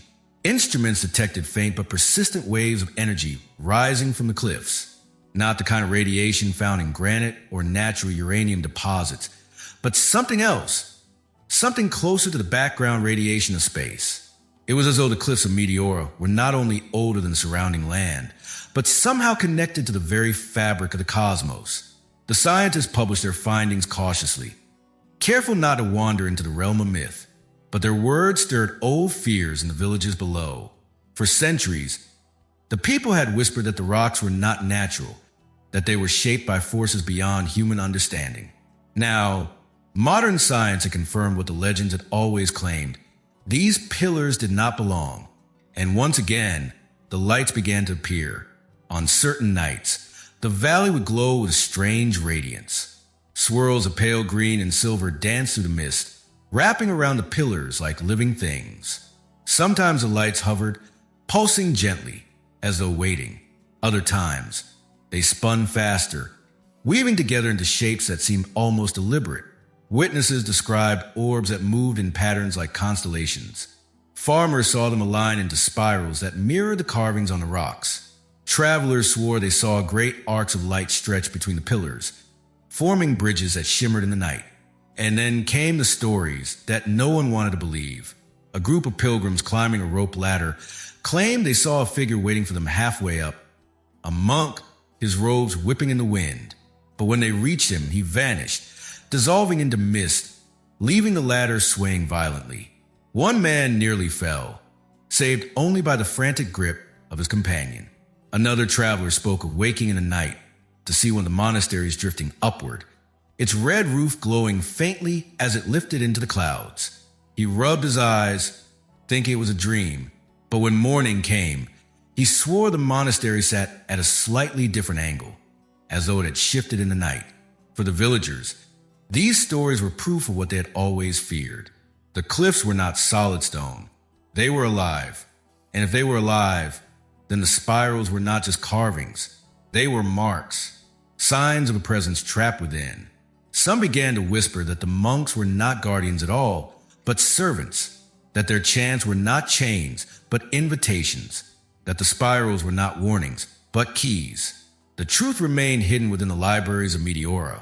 Instruments detected faint but persistent waves of energy rising from the cliffs. Not the kind of radiation found in granite or natural uranium deposits, but something else, something closer to the background radiation of space. It was as though the cliffs of Meteora were not only older than the surrounding land, but somehow connected to the very fabric of the cosmos. The scientists published their findings cautiously, careful not to wander into the realm of myth, but their words stirred old fears in the villages below. For centuries, the people had whispered that the rocks were not natural, that they were shaped by forces beyond human understanding. Now, modern science had confirmed what the legends had always claimed. These pillars did not belong, and once again, the lights began to appear. On certain nights, the valley would glow with a strange radiance. Swirls of pale green and silver danced through the mist, wrapping around the pillars like living things. Sometimes the lights hovered, pulsing gently, as though waiting. Other times, they spun faster, weaving together into shapes that seemed almost deliberate. Witnesses described orbs that moved in patterns like constellations. Farmers saw them align into spirals that mirrored the carvings on the rocks. Travelers swore they saw great arcs of light stretch between the pillars, forming bridges that shimmered in the night. And then came the stories that no one wanted to believe. A group of pilgrims climbing a rope ladder claimed they saw a figure waiting for them halfway up. A monk, his robes whipping in the wind. But when they reached him, he vanished, dissolving into mist, leaving the ladder swaying violently. One man nearly fell, saved only by the frantic grip of his companion. Another traveler spoke of waking in the night to see one of the monasteries drifting upward, its red roof glowing faintly as it lifted into the clouds. He rubbed his eyes, thinking it was a dream, but when morning came, he swore the monastery sat at a slightly different angle, as though it had shifted in the night. For the villagers, these stories were proof of what they had always feared. The cliffs were not solid stone. They were alive. And if they were alive, then the spirals were not just carvings. They were marks, signs of a presence trapped within. Some began to whisper that the monks were not guardians at all, but servants, that their chants were not chains, but invitations. that the spirals were not warnings, but keys. The truth remained hidden within the libraries of Meteora,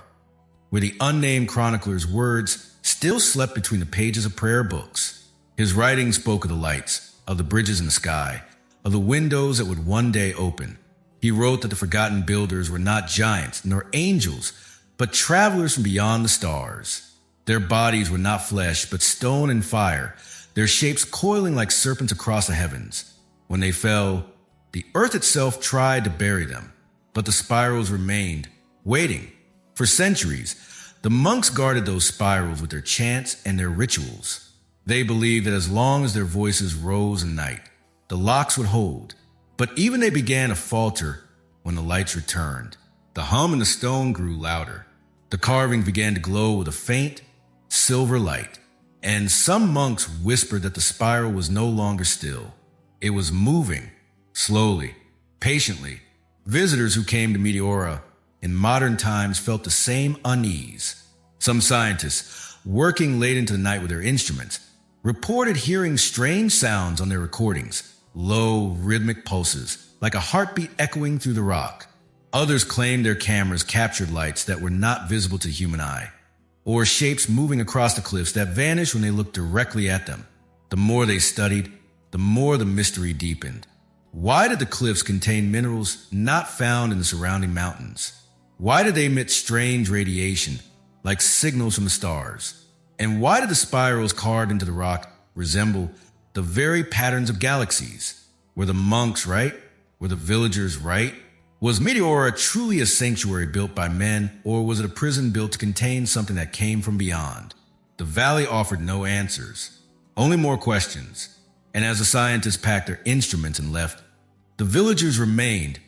where the unnamed chronicler's words still slept between the pages of prayer books. His writings spoke of the lights, of the bridges in the sky, of the windows that would one day open. He wrote that the forgotten builders were not giants nor angels, but travelers from beyond the stars. Their bodies were not flesh, but stone and fire, their shapes coiling like serpents across the heavens. When they fell, the earth itself tried to bury them, but the spirals remained, waiting. For centuries, the monks guarded those spirals with their chants and their rituals. They believed that as long as their voices rose in night, the locks would hold. But even they began to falter when the lights returned. The hum in the stone grew louder. The carving began to glow with a faint, silver light. And some monks whispered that the spiral was no longer still. It was moving, slowly, patiently. Visitors who came to Meteora in modern times felt the same unease. Some scientists, working late into the night with their instruments, reported hearing strange sounds on their recordings, low, rhythmic pulses, like a heartbeat echoing through the rock. Others claimed their cameras captured lights that were not visible to the human eye, or shapes moving across the cliffs that vanished when they looked directly at them. The more they studied, the more the mystery deepened. Why did the cliffs contain minerals not found in the surrounding mountains? Why did they emit strange radiation, like signals from the stars? And why did the spirals carved into the rock resemble the very patterns of galaxies? Were the monks right? Were the villagers right? Was Meteora truly a sanctuary built by men, or was it a prison built to contain something that came from beyond? The valley offered no answers, only more questions. And as the scientists packed their instruments and left, the villagers remained,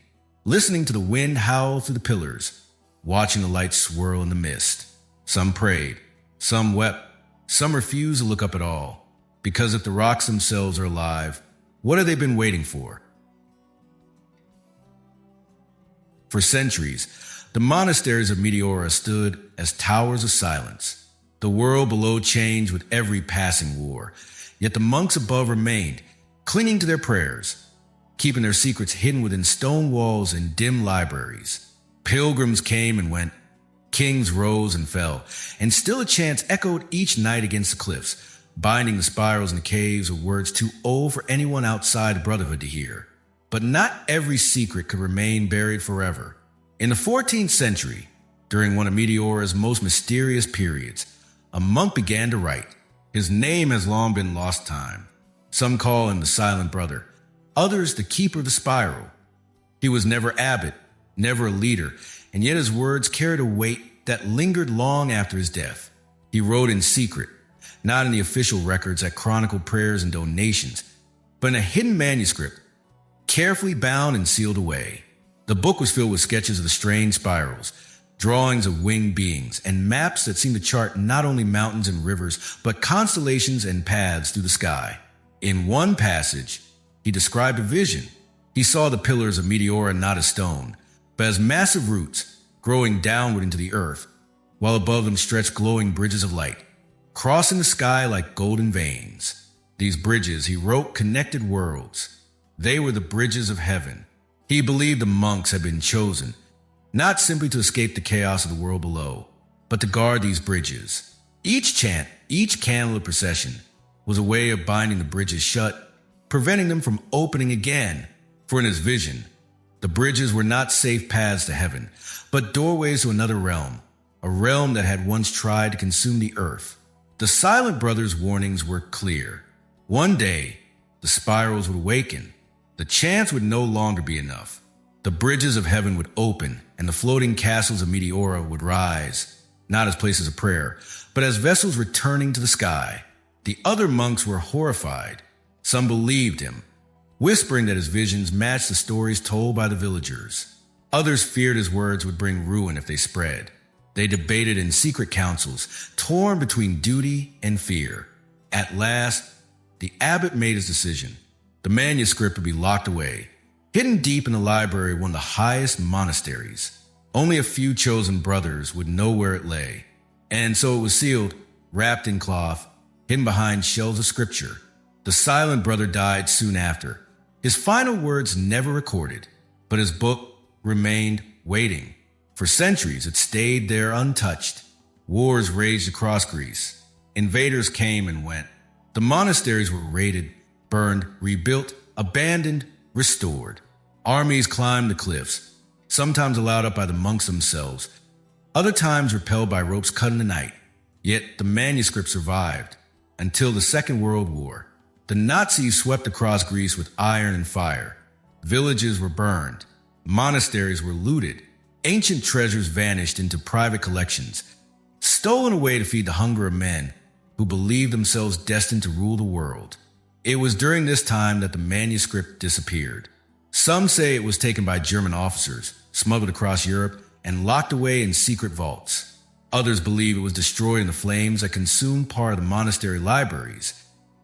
listening to the wind howl through the pillars, watching the lights swirl in the mist. Some prayed, some wept, some refused to look up at all, because if the rocks themselves are alive, what have they been waiting for? For centuries, the monasteries of Meteora stood as towers of silence. The world below changed with every passing war, yet the monks above remained, clinging to their prayers, keeping their secrets hidden within stone walls and dim libraries. Pilgrims came and went, kings rose and fell, and still a chant echoed each night against the cliffs, binding the spirals in the caves with words too old for anyone outside the Brotherhood to hear. But not every secret could remain buried forever. In the 14th century, during one of Meteora's most mysterious periods, a monk began to write. His name has long been lost time. Some call him the Silent Brother, others the Keeper of the Spiral. He was never abbot, never a leader, and yet his words carried a weight that lingered long after his death. He wrote in secret, not in the official records that chronicled prayers and donations, but in a hidden manuscript, carefully bound and sealed away. The book was filled with sketches of the strange spirals, drawings of winged beings, and maps that seemed to chart not only mountains and rivers, but constellations and paths through the sky. In one passage, he described a vision. He saw the pillars of Meteora not as stone, but as massive roots growing downward into the earth, while above them stretched glowing bridges of light, crossing the sky like golden veins. These bridges, he wrote, connected worlds. They were the bridges of heaven. He believed the monks had been chosen, not simply to escape the chaos of the world below, but to guard these bridges. Each chant, each candlelit procession, was a way of binding the bridges shut, preventing them from opening again. For in his vision, the bridges were not safe paths to heaven, but doorways to another realm, a realm that had once tried to consume the earth. The Silent Brothers' warnings were clear. One day, the spirals would awaken. The chants would no longer be enough. The bridges of heaven would open, and the floating castles of Meteora would rise, not as places of prayer, but as vessels returning to the sky. The other monks were horrified. Some believed him, whispering that his visions matched the stories told by the villagers. Others feared his words would bring ruin if they spread. They debated in secret councils, torn between duty and fear. At last, the abbot made his decision. The manuscript would be locked away, hidden deep in the library of one of the highest monasteries. Only a few chosen brothers would know where it lay. And so it was sealed, wrapped in cloth, hidden behind shelves of scripture. The Silent Brother died soon after, His final words never recorded, but his book remained waiting. For centuries, it stayed there untouched. Wars raged across Greece. Invaders came and went. The monasteries were raided, burned, rebuilt, abandoned, restored. Armies climbed the cliffs, sometimes allowed up by the monks themselves, other times repelled by ropes cut in the night. Yet the manuscript survived until the Second World War. The Nazis swept across Greece with iron and fire. Villages were burned. Monasteries were looted. Ancient treasures vanished into private collections, stolen away to feed the hunger of men who believed themselves destined to rule the world. It was during this time that the manuscript disappeared. Some say it was taken by German officers, smuggled across Europe, and locked away in secret vaults. Others believe it was destroyed in the flames that consumed part of the monastery libraries,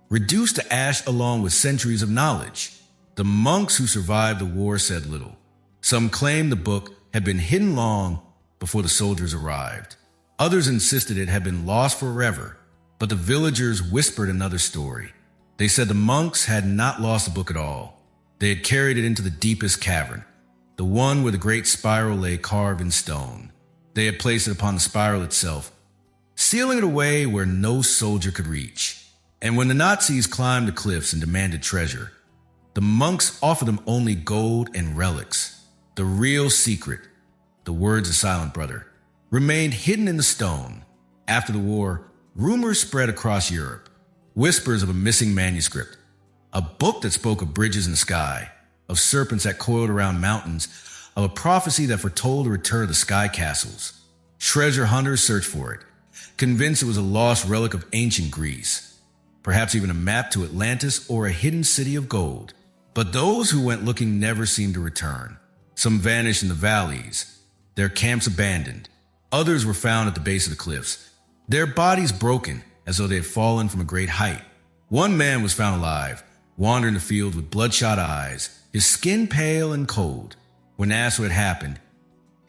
reduced to ash along with centuries of knowledge. The monks who survived the war said little. Some claimed the book had been hidden long before the soldiers arrived. Others insisted it had been lost forever, but the villagers whispered another story. They said the monks had not lost the book at all. They had carried it into the deepest cavern, the one where the great spiral lay carved in stone. They had placed it upon the spiral itself, sealing it away where no soldier could reach. And when the Nazis climbed the cliffs and demanded treasure, the monks offered them only gold and relics. The real secret, the words of Silent Brother, remained hidden in the stone. After the war, rumors spread across Europe, whispers of a missing manuscript, a book that spoke of bridges in the sky, of serpents that coiled around mountains, of a prophecy that foretold the return of the sky castles. Treasure hunters searched for it, convinced it was a lost relic of ancient Greece, perhaps even a map to Atlantis or a hidden city of gold. But those who went looking never seemed to return. Some vanished in the valleys, their camps abandoned. Others were found at the base of the cliffs, their bodies broken as though they had fallen from a great height. One man was found alive, wandering the field with bloodshot eyes, his skin pale and cold. When asked what had happened,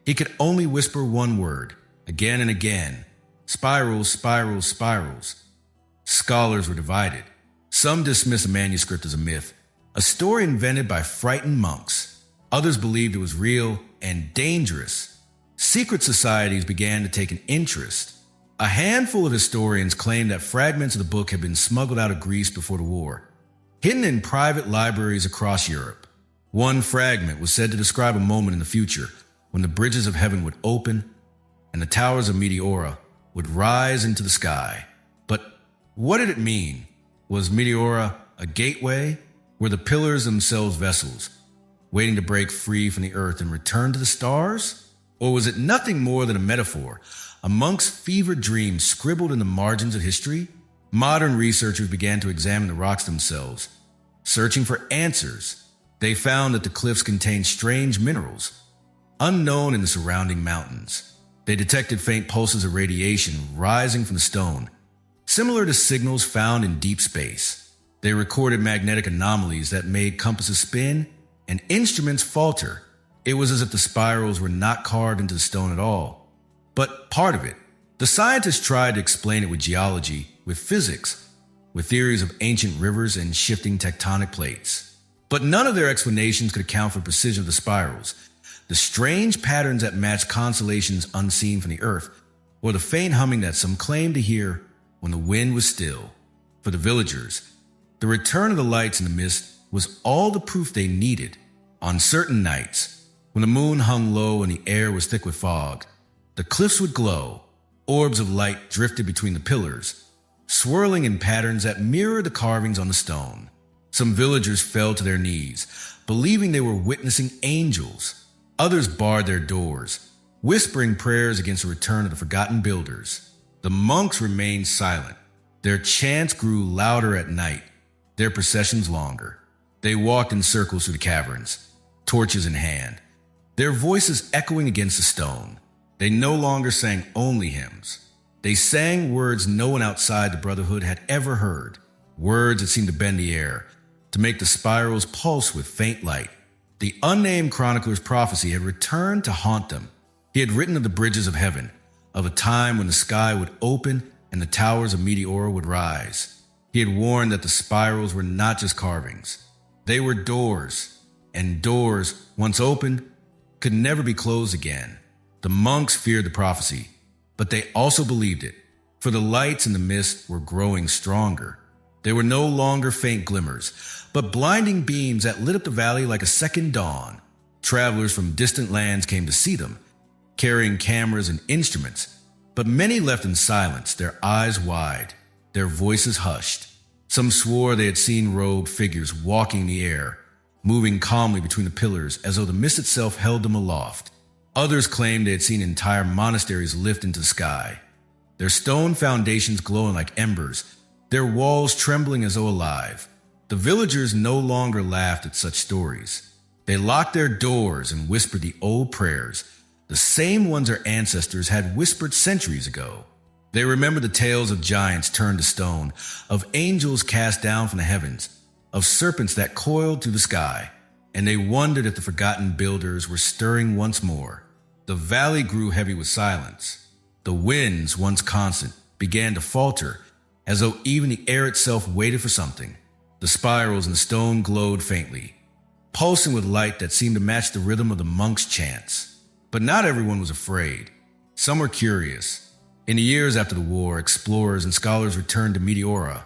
he could only whisper one word, again and again: spirals, spirals, spirals. Scholars were divided. Some dismissed the manuscript as a myth, a story invented by frightened monks. Others believed it was real and dangerous. Secret societies began to take an interest. A handful of historians claimed that fragments of the book had been smuggled out of Greece before the war, hidden in private libraries across Europe. One fragment was said to describe a moment in the future when the bridges of heaven would open and the towers of Meteora would rise into the sky. But what did it mean? Was Meteora a gateway? Were the pillars themselves vessels, waiting to break free from the earth and return to the stars? Or was it nothing more than a metaphor, a monk's fevered dream scribbled in the margins of history? Modern researchers began to examine the rocks themselves, searching for answers. They found that the cliffs contained strange minerals, unknown in the surrounding mountains. They detected faint pulses of radiation rising from the stone, similar to signals found in deep space. They recorded magnetic anomalies that made compasses spin and instruments falter. It was as if the spirals were not carved into the stone at all, but part of it. The scientists tried to explain it with geology, with physics, with theories of ancient rivers and shifting tectonic plates. But none of their explanations could account for the precision of the spirals, the strange patterns that matched constellations unseen from the earth, or the faint humming that some claimed to hear when the wind was still. For the villagers, the return of the lights in the mist was all the proof they needed. On certain nights, when the moon hung low and the air was thick with fog, the cliffs would glow. Orbs of light drifted between the pillars, swirling in patterns that mirrored the carvings on the stone. Some villagers fell to their knees, believing they were witnessing angels. Others barred their doors, whispering prayers against the return of the forgotten builders. The monks remained silent. Their chants grew louder at night, their processions longer. They walked in circles through the caverns, torches in hand, their voices echoing against the stone. They no longer sang only hymns. They sang words no one outside the Brotherhood had ever heard, words that seemed to bend the air, to make the spirals pulse with faint light. The unnamed chronicler's prophecy had returned to haunt them. He had written of the bridges of heaven, of a time when the sky would open and the towers of Meteora would rise. He had warned that the spirals were not just carvings. They were doors, and doors, once opened, could never be closed again. The monks feared the prophecy, but they also believed it, for the lights in the mist were growing stronger. They were no longer faint glimmers, but blinding beams that lit up the valley like a second dawn. Travelers from distant lands came to see them, carrying cameras and instruments, but many left in silence, their eyes wide, their voices hushed. Some swore they had seen robed figures walking in the air, moving calmly between the pillars as though the mist itself held them aloft. Others claimed they had seen entire monasteries lift into the sky, their stone foundations glowing like embers, their walls trembling as though alive. The villagers no longer laughed at such stories. They locked their doors and whispered the old prayers, the same ones their ancestors had whispered centuries ago. They remembered the tales of giants turned to stone, of angels cast down from the heavens, of serpents that coiled through the sky, and they wondered if the forgotten builders were stirring once more. The valley grew heavy with silence. The winds, once constant, began to falter, as though even the air itself waited for something. The spirals in the stone glowed faintly, pulsing with light that seemed to match the rhythm of the monks' chants. But not everyone was afraid. Some were curious. In the years after the war, explorers and scholars returned to Meteora,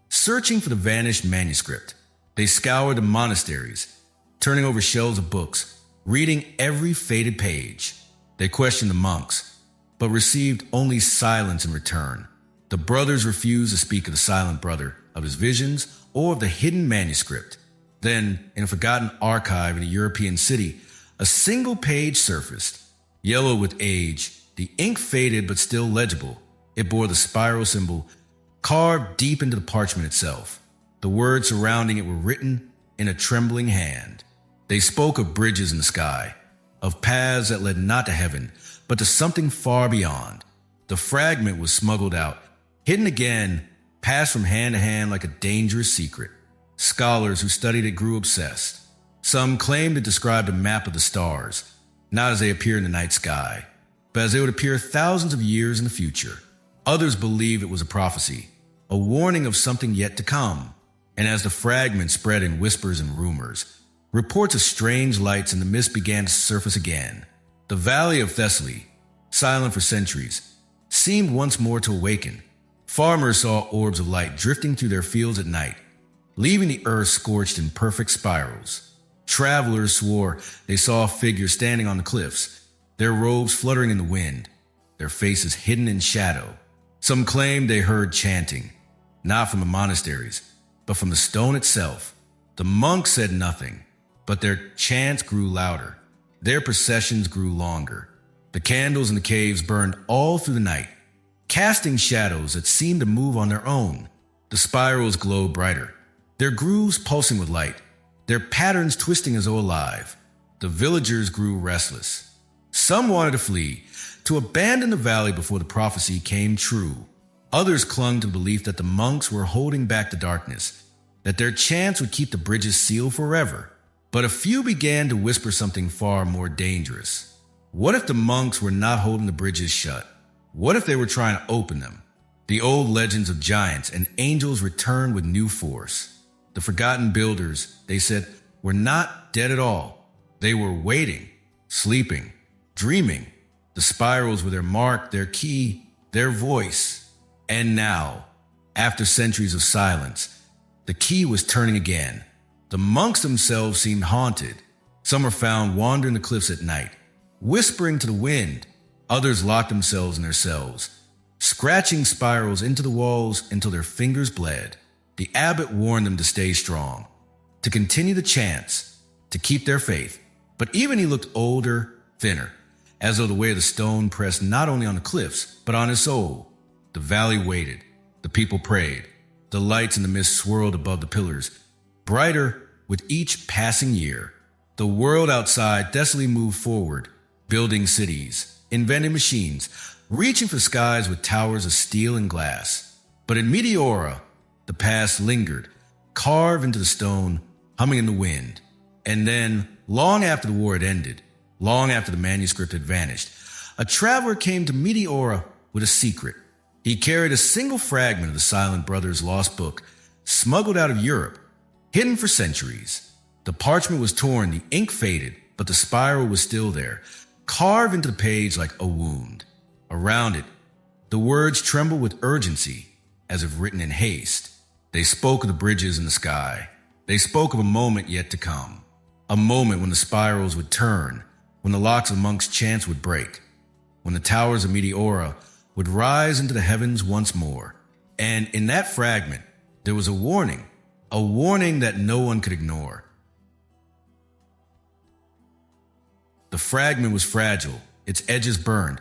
searching for the vanished manuscript. They scoured the monasteries, turning over shelves of books, reading every faded page. They questioned the monks, but received only silence in return. The brothers refused to speak of the silent brother, of his visions, or of the hidden manuscript. Then, in a forgotten archive in a European city, a single page surfaced. Yellow with age, the ink faded but still legible. It bore the spiral symbol carved deep into the parchment itself. The words surrounding it were written in a trembling hand. They spoke of bridges in the sky, of paths that led not to heaven, but to something far beyond. The fragment was smuggled out, hidden again, passed from hand to hand like a dangerous secret. Scholars who studied it grew obsessed. Some claimed it described a map of the stars, not as they appear in the night sky, but as they would appear thousands of years in the future. Others believed it was a prophecy, a warning of something yet to come. And as the fragment spread in whispers and rumors, reports of strange lights in the mist began to surface again. The valley of Thessaly, silent for centuries, seemed once more to awaken. Farmers saw orbs of light drifting through their fields at night, leaving the earth scorched in perfect spirals. Travelers swore they saw figures standing on the cliffs, their robes fluttering in the wind, their faces hidden in shadow. Some claimed they heard chanting, not from the monasteries, but from the stone itself. The monks said nothing, but their chants grew louder. Their processions grew longer. The candles in the caves burned all through the night, casting shadows that seemed to move on their own. The spirals glowed brighter, their grooves pulsing with light, their patterns twisting as though alive. The villagers grew restless. Some wanted to flee, to abandon the valley before the prophecy came true. Others clung to the belief that the monks were holding back the darkness, that their chants would keep the bridges sealed forever. But a few began to whisper something far more dangerous. What if the monks were not holding the bridges shut? What if they were trying to open them? The old legends of giants and angels returned with new force. The forgotten builders, they said, were not dead at all. They were waiting, sleeping, dreaming. The spirals were their mark, their key, their voice. And now, after centuries of silence, the key was turning again. The monks themselves seemed haunted. Some were found wandering the cliffs at night, whispering to the wind. Others locked themselves in their cells, scratching spirals into the walls until their fingers bled. The abbot warned them to stay strong, to continue the chants, to keep their faith. But even he looked older, thinner, as though the weight of the stone pressed not only on the cliffs, but on his soul. The valley waited. The people prayed. The lights in the mist swirled above the pillars, brighter with each passing year. The world outside Thessaly moved forward, building cities, inventing machines, reaching for skies with towers of steel and glass. But in Meteora, the past lingered, carved into the stone, humming in the wind. And then, long after the war had ended, long after the manuscript had vanished, a traveler came to Meteora with a secret. He carried a single fragment of the Silent Brothers' lost book, smuggled out of Europe, hidden for centuries. The parchment was torn, the ink faded, but the spiral was still there, carved into the page like a wound. Around it, the words trembled with urgency, as if written in haste. They spoke of the bridges in the sky. They spoke of a moment yet to come. A moment when the spirals would turn, when the locks of monks' chants would break, when the towers of Meteora would rise into the heavens once more. And in that fragment, there was a warning that no one could ignore. The fragment was fragile, its edges burned,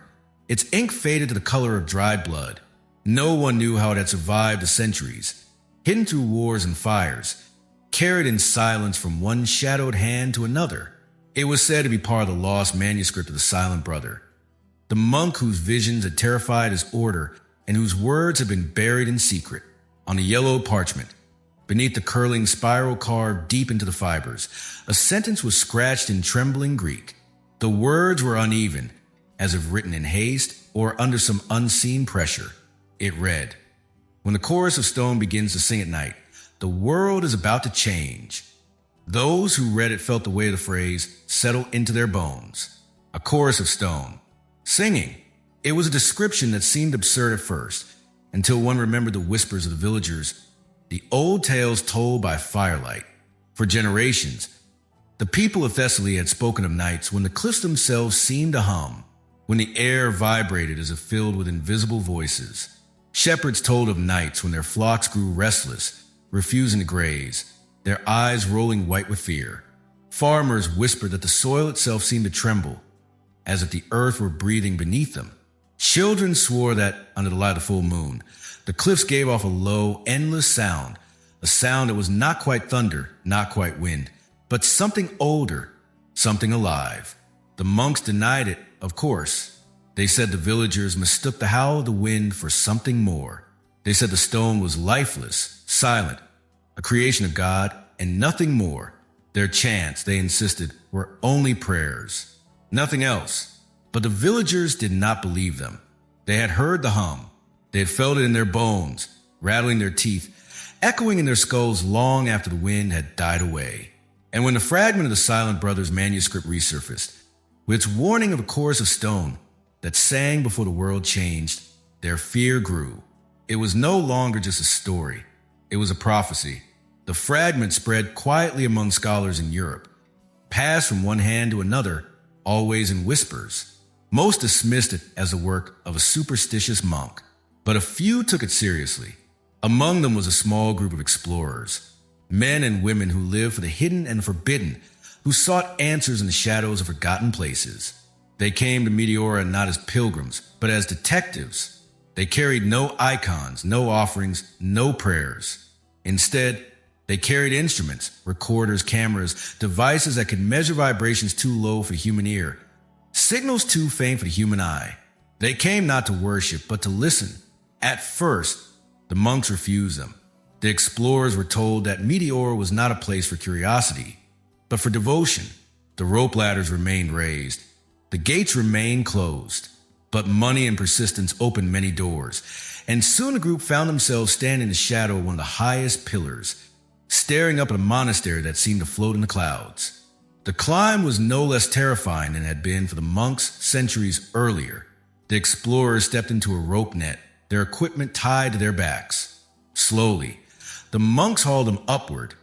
its ink faded to the color of dried blood. No one knew how it had survived the centuries, hidden through wars and fires, carried in silence from one shadowed hand to another. It was said to be part of the lost manuscript of the Silent Brother, the monk whose visions had terrified his order and whose words had been buried in secret. On a yellow parchment, beneath the curling spiral carved deep into the fibers, a sentence was scratched in trembling Greek. The words were uneven, as if written in haste or under some unseen pressure. It read, "When the chorus of stone begins to sing at night, the world is about to change." Those who read it felt the weight of the phrase settle into their bones. A chorus of stone, singing. It was a description that seemed absurd at first, until one remembered the whispers of the villagers, the old tales told by firelight. For generations, the people of Thessaly had spoken of nights when the cliffs themselves seemed to hum, when the air vibrated as if filled with invisible voices. Shepherds told of nights when their flocks grew restless, refusing to graze, their eyes rolling white with fear. Farmers whispered that the soil itself seemed to tremble, as if the earth were breathing beneath them. Children swore that, under the light of the full moon, the cliffs gave off a low, endless sound, a sound that was not quite thunder, not quite wind, but something older, something alive. The monks denied it, of course. They said the villagers mistook the howl of the wind for something more. They said the stone was lifeless, silent, a creation of God, and nothing more. Their chants, they insisted, were only prayers, nothing else. But the villagers did not believe them. They had heard the hum. They had felt it in their bones, rattling their teeth, echoing in their skulls long after the wind had died away. And when the fragment of the Silent Brothers manuscript resurfaced, with its warning of a chorus of stone that sang before the world changed, their fear grew. It was no longer just a story. It was a prophecy. The fragment spread quietly among scholars in Europe, passed from one hand to another, always in whispers. Most dismissed it as the work of a superstitious monk, but a few took it seriously. Among them was a small group of explorers, men and women who lived for the hidden and forbidden, who sought answers in the shadows of forgotten places. They came to Meteora not as pilgrims, but as detectives. They carried no icons, no offerings, no prayers. Instead, they carried instruments, recorders, cameras, devices that could measure vibrations too low for the human ear, signals too faint for the human eye. They came not to worship, but to listen. At first, the monks refused them. The explorers were told that Meteora was not a place for curiosity, but for devotion. The rope ladders remained raised. The gates remained closed. But money and persistence opened many doors, and soon the group found themselves standing in the shadow of one of the highest pillars, staring up at a monastery that seemed to float in the clouds. The climb was no less terrifying than it had been for the monks centuries earlier. The explorers stepped into a rope net, their equipment tied to their backs. Slowly, the monks hauled them upward,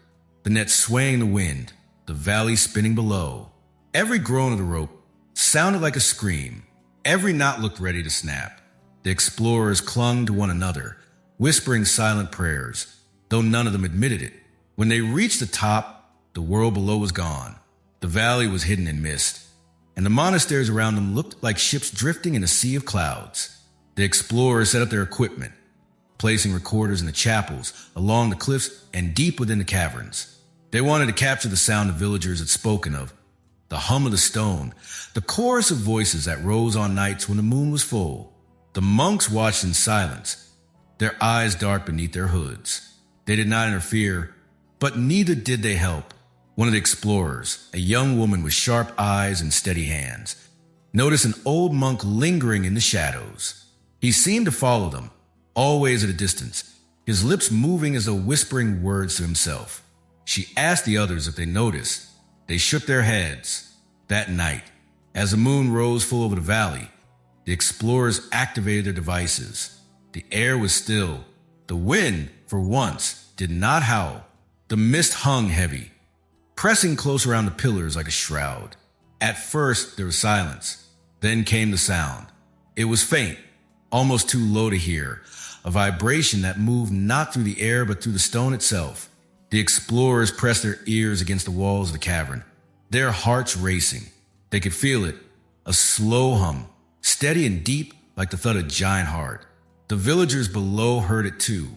the net swaying in the wind, the valley spinning below. Every groan of the rope sounded like a scream. Every knot looked ready to snap. The explorers clung to one another, whispering silent prayers, though none of them admitted it. When they reached the top, the world below was gone. The valley was hidden in mist, and the monasteries around them looked like ships drifting in a sea of clouds. The explorers set up their equipment, placing recorders in the chapels, along the cliffs, and deep within the caverns. They wanted to capture the sound the villagers had spoken of, the hum of the stone, the chorus of voices that rose on nights when the moon was full. The monks watched in silence, their eyes dark beneath their hoods. They did not interfere, but neither did they help. One of the explorers, a young woman with sharp eyes and steady hands, noticed an old monk lingering in the shadows. He seemed to follow them, always at a distance, his lips moving as though whispering words to himself. She asked the others if they noticed. They shook their heads. That night, as the moon rose full over the valley, the explorers activated their devices. The air was still. The wind, for once, did not howl. The mist hung heavy, pressing close around the pillars like a shroud. At first, there was silence. Then came the sound. It was faint, almost too low to hear, a vibration that moved not through the air but through the stone itself. The explorers pressed their ears against the walls of the cavern, their hearts racing. They could feel it, a slow hum, steady and deep like the thud of a giant heart. The villagers below heard it too.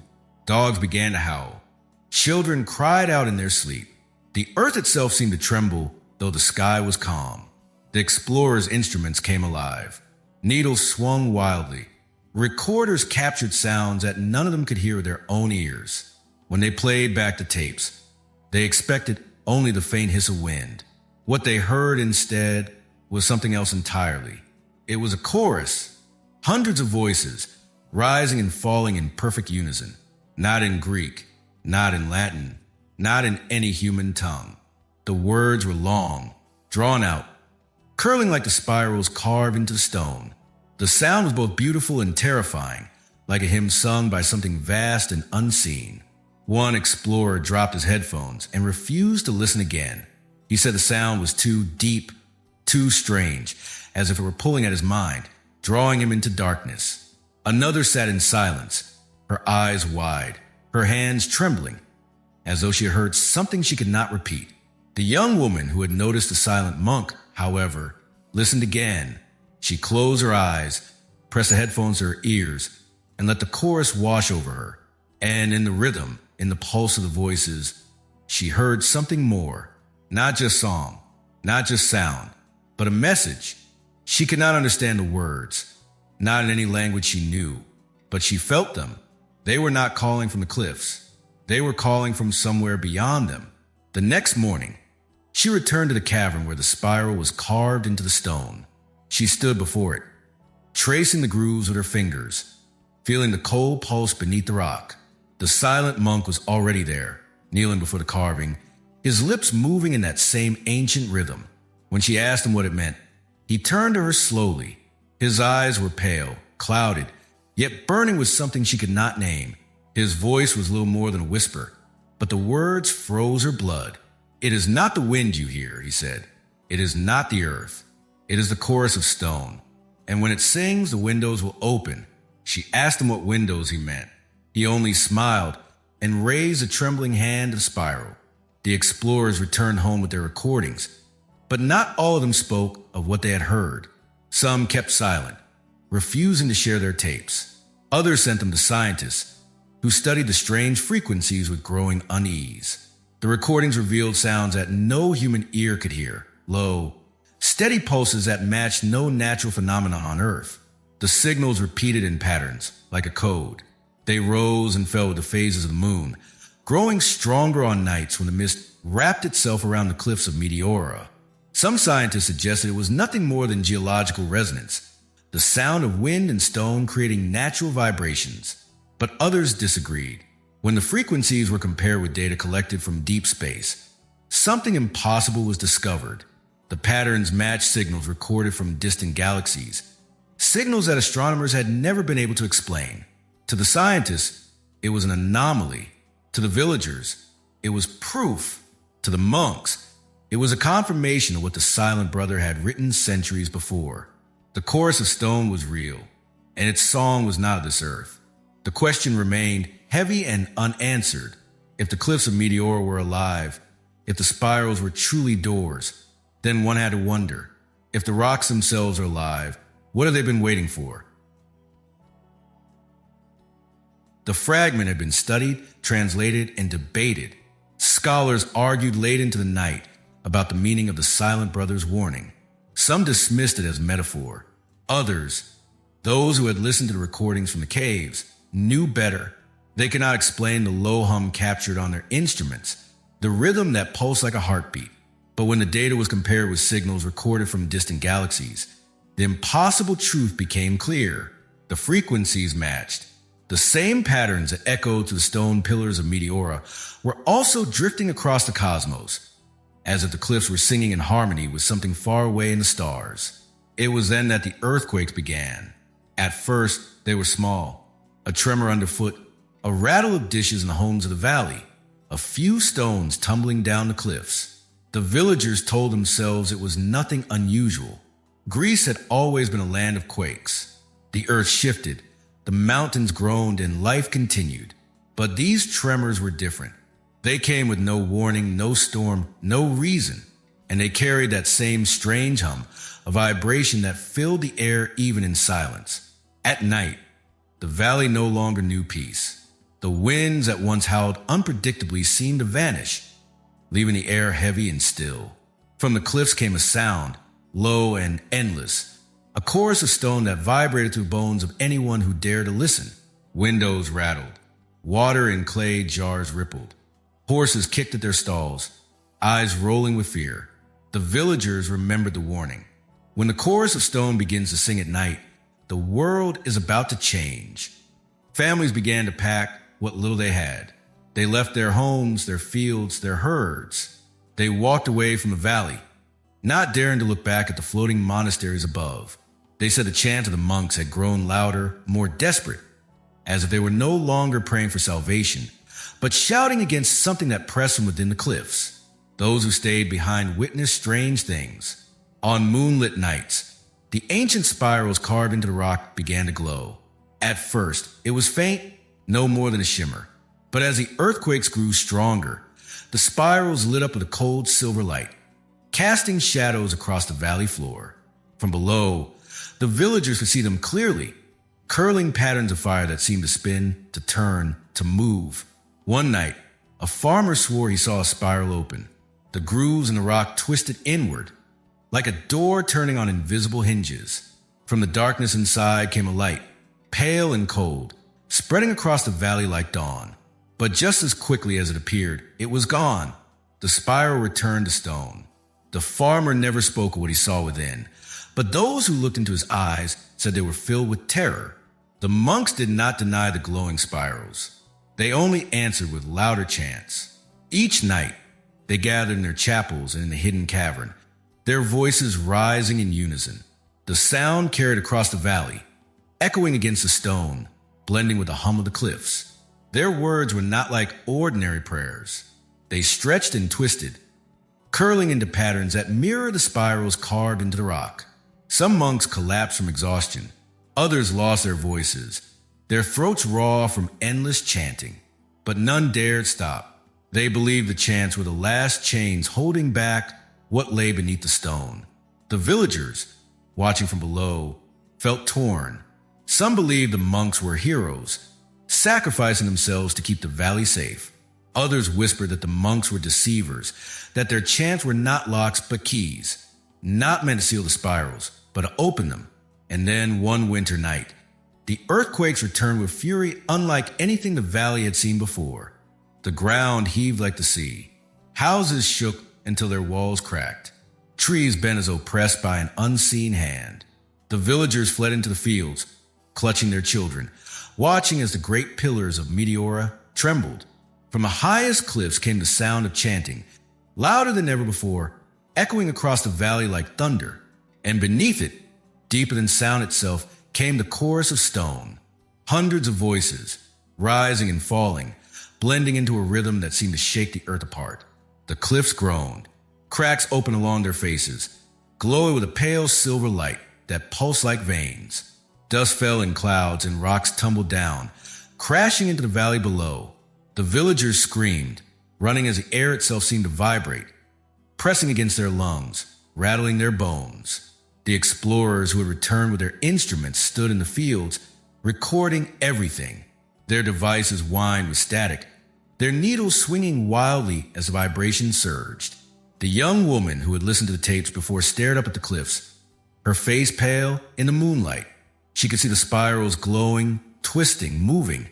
Dogs began to howl. Children cried out in their sleep. The earth itself seemed to tremble, though the sky was calm. The explorers' instruments came alive. Needles swung wildly. Recorders captured sounds that none of them could hear with their own ears. When they played back the tapes, they expected only the faint hiss of wind. What they heard instead was something else entirely. It was a chorus, hundreds of voices, rising and falling in perfect unison, not in Greek, not in Latin, not in any human tongue. The words were long, drawn out, curling like the spirals carved into stone. The sound was both beautiful and terrifying, like a hymn sung by something vast and unseen. One explorer dropped his headphones and refused to listen again. He said the sound was too deep, too strange, as if it were pulling at his mind, drawing him into darkness. Another sat in silence, her eyes wide, her hands trembling, as though she had heard something she could not repeat. The young woman who had noticed the silent monk, however, listened again. She closed her eyes, pressed the headphones to her ears, and let the chorus wash over her. And in the rhythm, in the pulse of the voices, she heard something more. Not just song, not just sound, but a message. She could not understand the words, not in any language she knew, but she felt them. They were not calling from the cliffs. They were calling from somewhere beyond them. The next morning, she returned to the cavern where the spiral was carved into the stone. She stood before it, tracing the grooves with her fingers, feeling the cold pulse beneath the rock. The silent monk was already there, kneeling before the carving, his lips moving in that same ancient rhythm. When she asked him what it meant, he turned to her slowly. His eyes were pale, clouded, yet burning with something she could not name. His voice was little more than a whisper, but the words froze her blood. "It is not the wind you hear," he said. "It is not the earth. It is the chorus of stone. And when it sings, the windows will open." She asked him what windows he meant. He only smiled and raised a trembling hand to the spiral. The explorers returned home with their recordings, but not all of them spoke of what they had heard. Some kept silent, refusing to share their tapes. Others sent them to scientists who studied the strange frequencies with growing unease. The recordings revealed sounds that no human ear could hear, low, steady pulses that matched no natural phenomenon on Earth. The signals repeated in patterns, like a code. They rose and fell with the phases of the moon, growing stronger on nights when the mist wrapped itself around the cliffs of Meteora. Some scientists suggested it was nothing more than geological resonance, the sound of wind and stone creating natural vibrations. But others disagreed. When the frequencies were compared with data collected from deep space, something impossible was discovered. The patterns matched signals recorded from distant galaxies, signals that astronomers had never been able to explain. To the scientists, it was an anomaly. To the villagers, it was proof. To the monks, it was a confirmation of what the Silent Brother had written centuries before. The chorus of stone was real, and its song was not of this earth. The question remained heavy and unanswered. If the cliffs of Meteora were alive, if the spirals were truly doors, then one had to wonder, if the rocks themselves are alive, what have they been waiting for? The fragment had been studied, translated, and debated. Scholars argued late into the night about the meaning of the Silent Brother's warning. Some dismissed it as metaphor. Others, those who had listened to the recordings from the caves, knew better. They could not explain the low hum captured on their instruments, the rhythm that pulsed like a heartbeat. But when the data was compared with signals recorded from distant galaxies, the impossible truth became clear. The frequencies matched. The The same patterns that echoed to the stone pillars of Meteora were also drifting across the cosmos, as if the cliffs were singing in harmony with something far away in the stars. It was then that the earthquakes began. At first, they were small, a tremor underfoot, a rattle of dishes in the homes of the valley, a few stones tumbling down the cliffs. The villagers told themselves it was nothing unusual. Greece had always been a land of quakes. The earth shifted, the mountains groaned, and life continued. But these tremors were different. They came with no warning, no storm, no reason, and they carried that same strange hum, a vibration that filled the air even in silence. At night, the valley no longer knew peace. The winds that once howled unpredictably seemed to vanish, leaving the air heavy and still. From the cliffs came a sound, low and endless, a chorus of stone that vibrated through the bones of anyone who dared to listen. Windows rattled, water in clay jars rippled, horses kicked at their stalls, eyes rolling with fear. The villagers remembered the warning. When the chorus of stone begins to sing at night, the world is about to change. Families began to pack what little they had. They left their homes, their fields, their herds. They walked away from the valley, not daring to look back at the floating monasteries above. They said the chant of the monks had grown louder, more desperate, as if they were no longer praying for salvation, but shouting against something that pressed from within the cliffs. Those who stayed behind witnessed strange things. On moonlit nights, the ancient spirals carved into the rock began to glow. At first, it was faint, no more than a shimmer. But as the earthquakes grew stronger, the spirals lit up with a cold silver light, casting shadows across the valley floor. From below, the villagers could see them clearly, curling patterns of fire that seemed to spin, to turn, to move. One night, a farmer swore he saw a spiral open. The grooves in the rock twisted inward, like a door turning on invisible hinges. From the darkness inside came a light, pale and cold, spreading across the valley like dawn. But just as quickly as it appeared, it was gone. The spiral returned to stone. The farmer never spoke of what he saw within, but those who looked into his eyes said they were filled with terror. The monks did not deny the glowing spirals. They only answered with louder chants. Each night, they gathered in their chapels and in the hidden cavern, their voices rising in unison. The sound carried across the valley, echoing against the stone, blending with the hum of the cliffs. Their words were not like ordinary prayers. They stretched and twisted, curling into patterns that mirror the spirals carved into the rock. Some monks collapsed from exhaustion. Others lost their voices, their throats raw from endless chanting. But none dared stop. They believed the chants were the last chains holding back what lay beneath the stone. The villagers, watching from below, felt torn. Some believed the monks were heroes, sacrificing themselves to keep the valley safe. Others whispered that the monks were deceivers, that their chants were not locks but keys, not meant to seal the spirals, but to open them. And then one winter night, the earthquakes returned with fury unlike anything the valley had seen before. The ground heaved like the sea. Houses shook until their walls cracked. Trees bent as though pressed by an unseen hand. The villagers fled into the fields, clutching their children, watching as the great pillars of Meteora trembled. From the highest cliffs came the sound of chanting, louder than ever before, echoing across the valley like thunder. And beneath it, deeper than sound itself, came the chorus of stone. Hundreds of voices, rising and falling, blending into a rhythm that seemed to shake the earth apart. The cliffs groaned, cracks opened along their faces, glowing with a pale silver light that pulsed like veins. Dust fell in clouds and rocks tumbled down, crashing into the valley below. The villagers screamed, running as the air itself seemed to vibrate, pressing against their lungs, rattling their bones. The explorers who had returned with their instruments stood in the fields, recording everything. Their devices whined with static, their needles swinging wildly as the vibration surged. The young woman who had listened to the tapes before stared up at the cliffs, her face pale in the moonlight. She could see the spirals glowing, twisting, moving,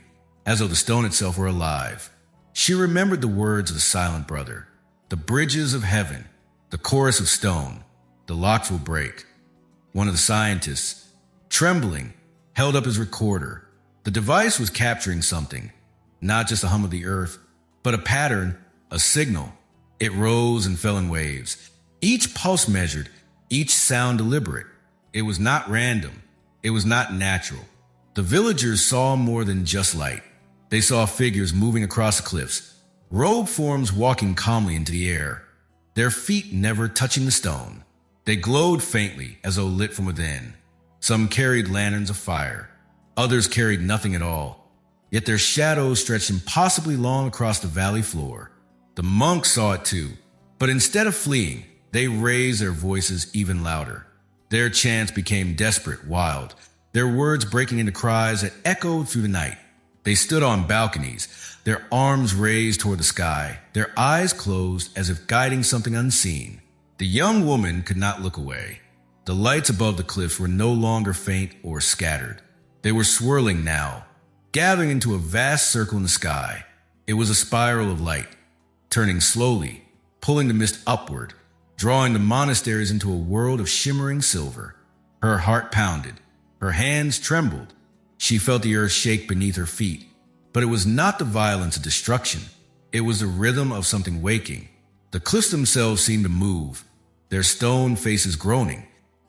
as though the stone itself were alive. She remembered the words of the silent brother. The bridges of heaven, the chorus of stone, the locks will break. One of the scientists, trembling, held up his recorder. The device was capturing something, not just a hum of the earth, but a pattern, a signal. It rose and fell in waves, each pulse measured, each sound deliberate. It was not random. It was not natural. The villagers saw more than just light. They saw figures moving across the cliffs, robed forms walking calmly into the air, their feet never touching the stone. They glowed faintly as though lit from within. Some carried lanterns of fire. Others carried nothing at all. Yet their shadows stretched impossibly long across the valley floor. The monks saw it too, but instead of fleeing, they raised their voices even louder. Their chants became desperate, wild, their words breaking into cries that echoed through the night. They stood on balconies, their arms raised toward the sky, their eyes closed as if guiding something unseen. The young woman could not look away. The lights above the cliffs were no longer faint or scattered. They were swirling now, gathering into a vast circle in the sky. It was a spiral of light, turning slowly, pulling the mist upward, drawing the monasteries into a world of shimmering silver. Her heart pounded. Her hands trembled. She felt the earth shake beneath her feet. But it was not the violence of destruction. It was the rhythm of something waking. The cliffs themselves seemed to move, their stone faces groaning,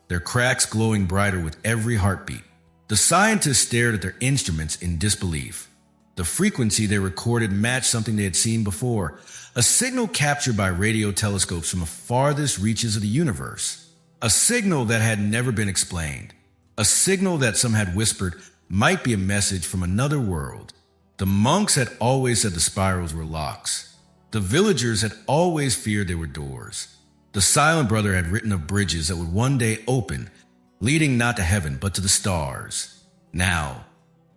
their cracks glowing brighter with every heartbeat. The scientists stared at their instruments in disbelief. The frequency they recorded matched something they had seen before, a signal captured by radio telescopes from the farthest reaches of the universe. A signal that had never been explained. A signal that some had whispered might be a message from another world. The monks had always said the spirals were locks. The villagers had always feared they were doors. The Silent Brother had written of bridges that would one day open, leading not to heaven but to the stars. Now,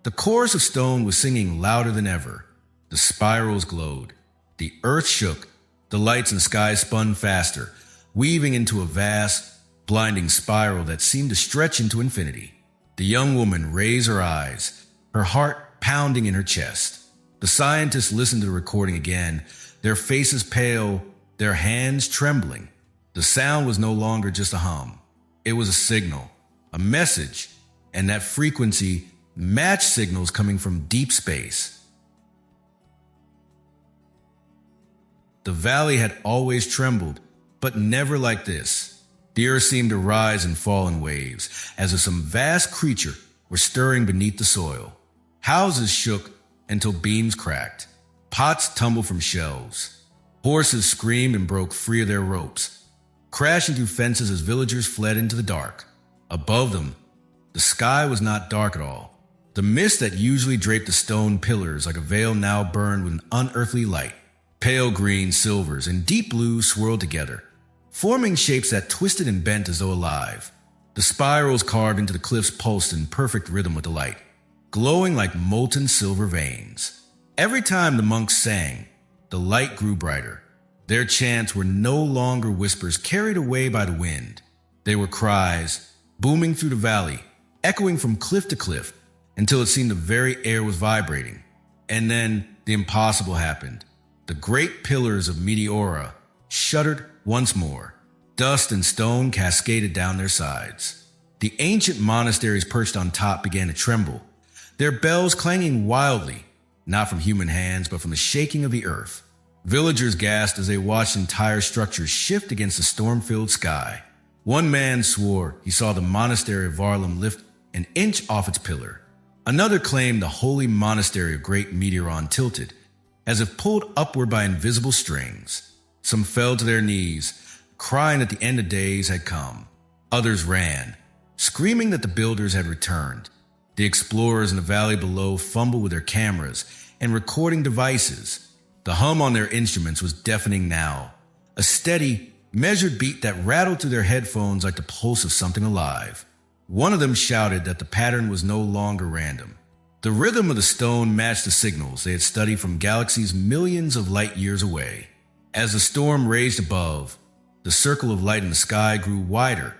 the chorus of stone was singing louder than ever. The spirals glowed. The earth shook. The lights in the sky spun faster, weaving into a vast, blinding spiral that seemed to stretch into infinity. The young woman raised her eyes, her heart pounding in her chest. The scientists listened to the recording again, their faces pale, their hands trembling. The sound was no longer just a hum. It was a signal, a message, and that frequency matched signals coming from deep space. The valley had always trembled, but never like this. The earth seemed to rise and fall in waves, as if some vast creature were stirring beneath the soil. Houses shook until beams cracked. Pots tumbled from shelves. Horses screamed and broke free of their ropes, crashing through fences as villagers fled into the dark. Above them, the sky was not dark at all. The mist that usually draped the stone pillars like a veil now burned with an unearthly light. Pale green, silvers, and deep blues swirled together, forming shapes that twisted and bent as though alive. The spirals carved into the cliffs pulsed in perfect rhythm with the light, glowing like molten silver veins. Every time the monks sang, the light grew brighter. Their chants were no longer whispers carried away by the wind. They were cries, booming through the valley, echoing from cliff to cliff, until it seemed the very air was vibrating. And then the impossible happened. The great pillars of Meteora shuddered once more. Dust and stone cascaded down their sides. The ancient monasteries perched on top began to tremble, their bells clanging wildly, not from human hands, but from the shaking of the earth. Villagers gasped as they watched entire structures shift against the storm-filled sky. One man swore he saw the monastery of Varlam lift an inch off its pillar. Another claimed the holy monastery of Great Meteora tilted, as if pulled upward by invisible strings. Some fell to their knees, crying that the end of days had come. Others ran, screaming that the builders had returned. The explorers in the valley below fumbled with their cameras and recording devices. The hum on their instruments was deafening now, a steady, measured beat that rattled through their headphones like the pulse of something alive. One of them shouted that the pattern was no longer random. The rhythm of the stone matched the signals they had studied from galaxies millions of light years away. As the storm raged above, the circle of light in the sky grew wider,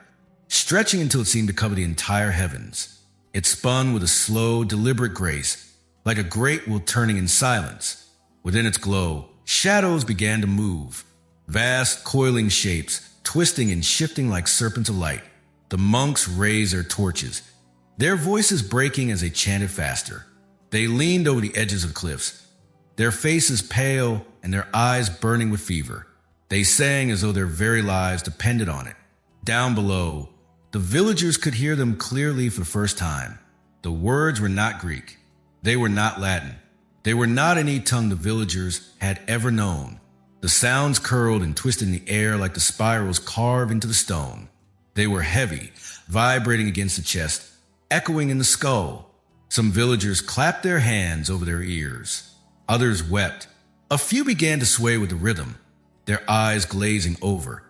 stretching until it seemed to cover the entire heavens. It spun with a slow, deliberate grace, like a great wheel turning in silence. Within its glow, shadows began to move, vast, coiling shapes, twisting and shifting like serpents of light. The monks raised their torches, their voices breaking as they chanted faster. They leaned over the edges of cliffs, their faces pale and their eyes burning with fever. They sang as though their very lives depended on it. Down below, the villagers could hear them clearly for the first time. The words were not Greek. They were not Latin. They were not any tongue the villagers had ever known. The sounds curled and twisted in the air like the spirals carved into the stone. They were heavy, vibrating against the chest, echoing in the skull. Some villagers clapped their hands over their ears. Others wept. A few began to sway with the rhythm, their eyes glazing over,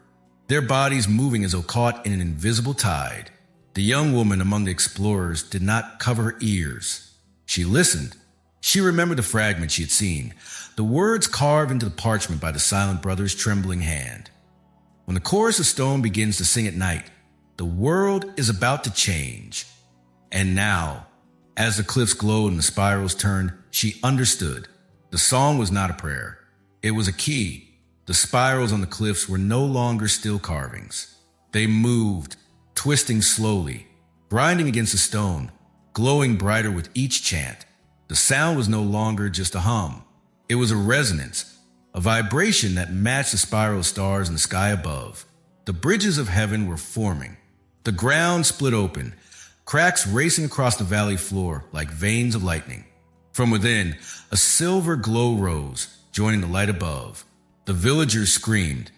their bodies moving as though caught in an invisible tide. The young woman among the explorers did not cover her ears. She listened. She remembered the fragment she had seen, the words carved into the parchment by the silent brother's trembling hand. When the chorus of stone begins to sing at night, the world is about to change. And now, as the cliffs glowed and the spirals turned, she understood. The song was not a prayer. It was a key. The spirals on the cliffs were no longer still carvings. They moved, twisting slowly, grinding against the stone, glowing brighter with each chant. The sound was no longer just a hum. It was a resonance, a vibration that matched the spiral stars in the sky above. The bridges of heaven were forming. The ground split open, cracks racing across the valley floor like veins of lightning. From within, a silver glow rose, joining the light above. The villagers screamed,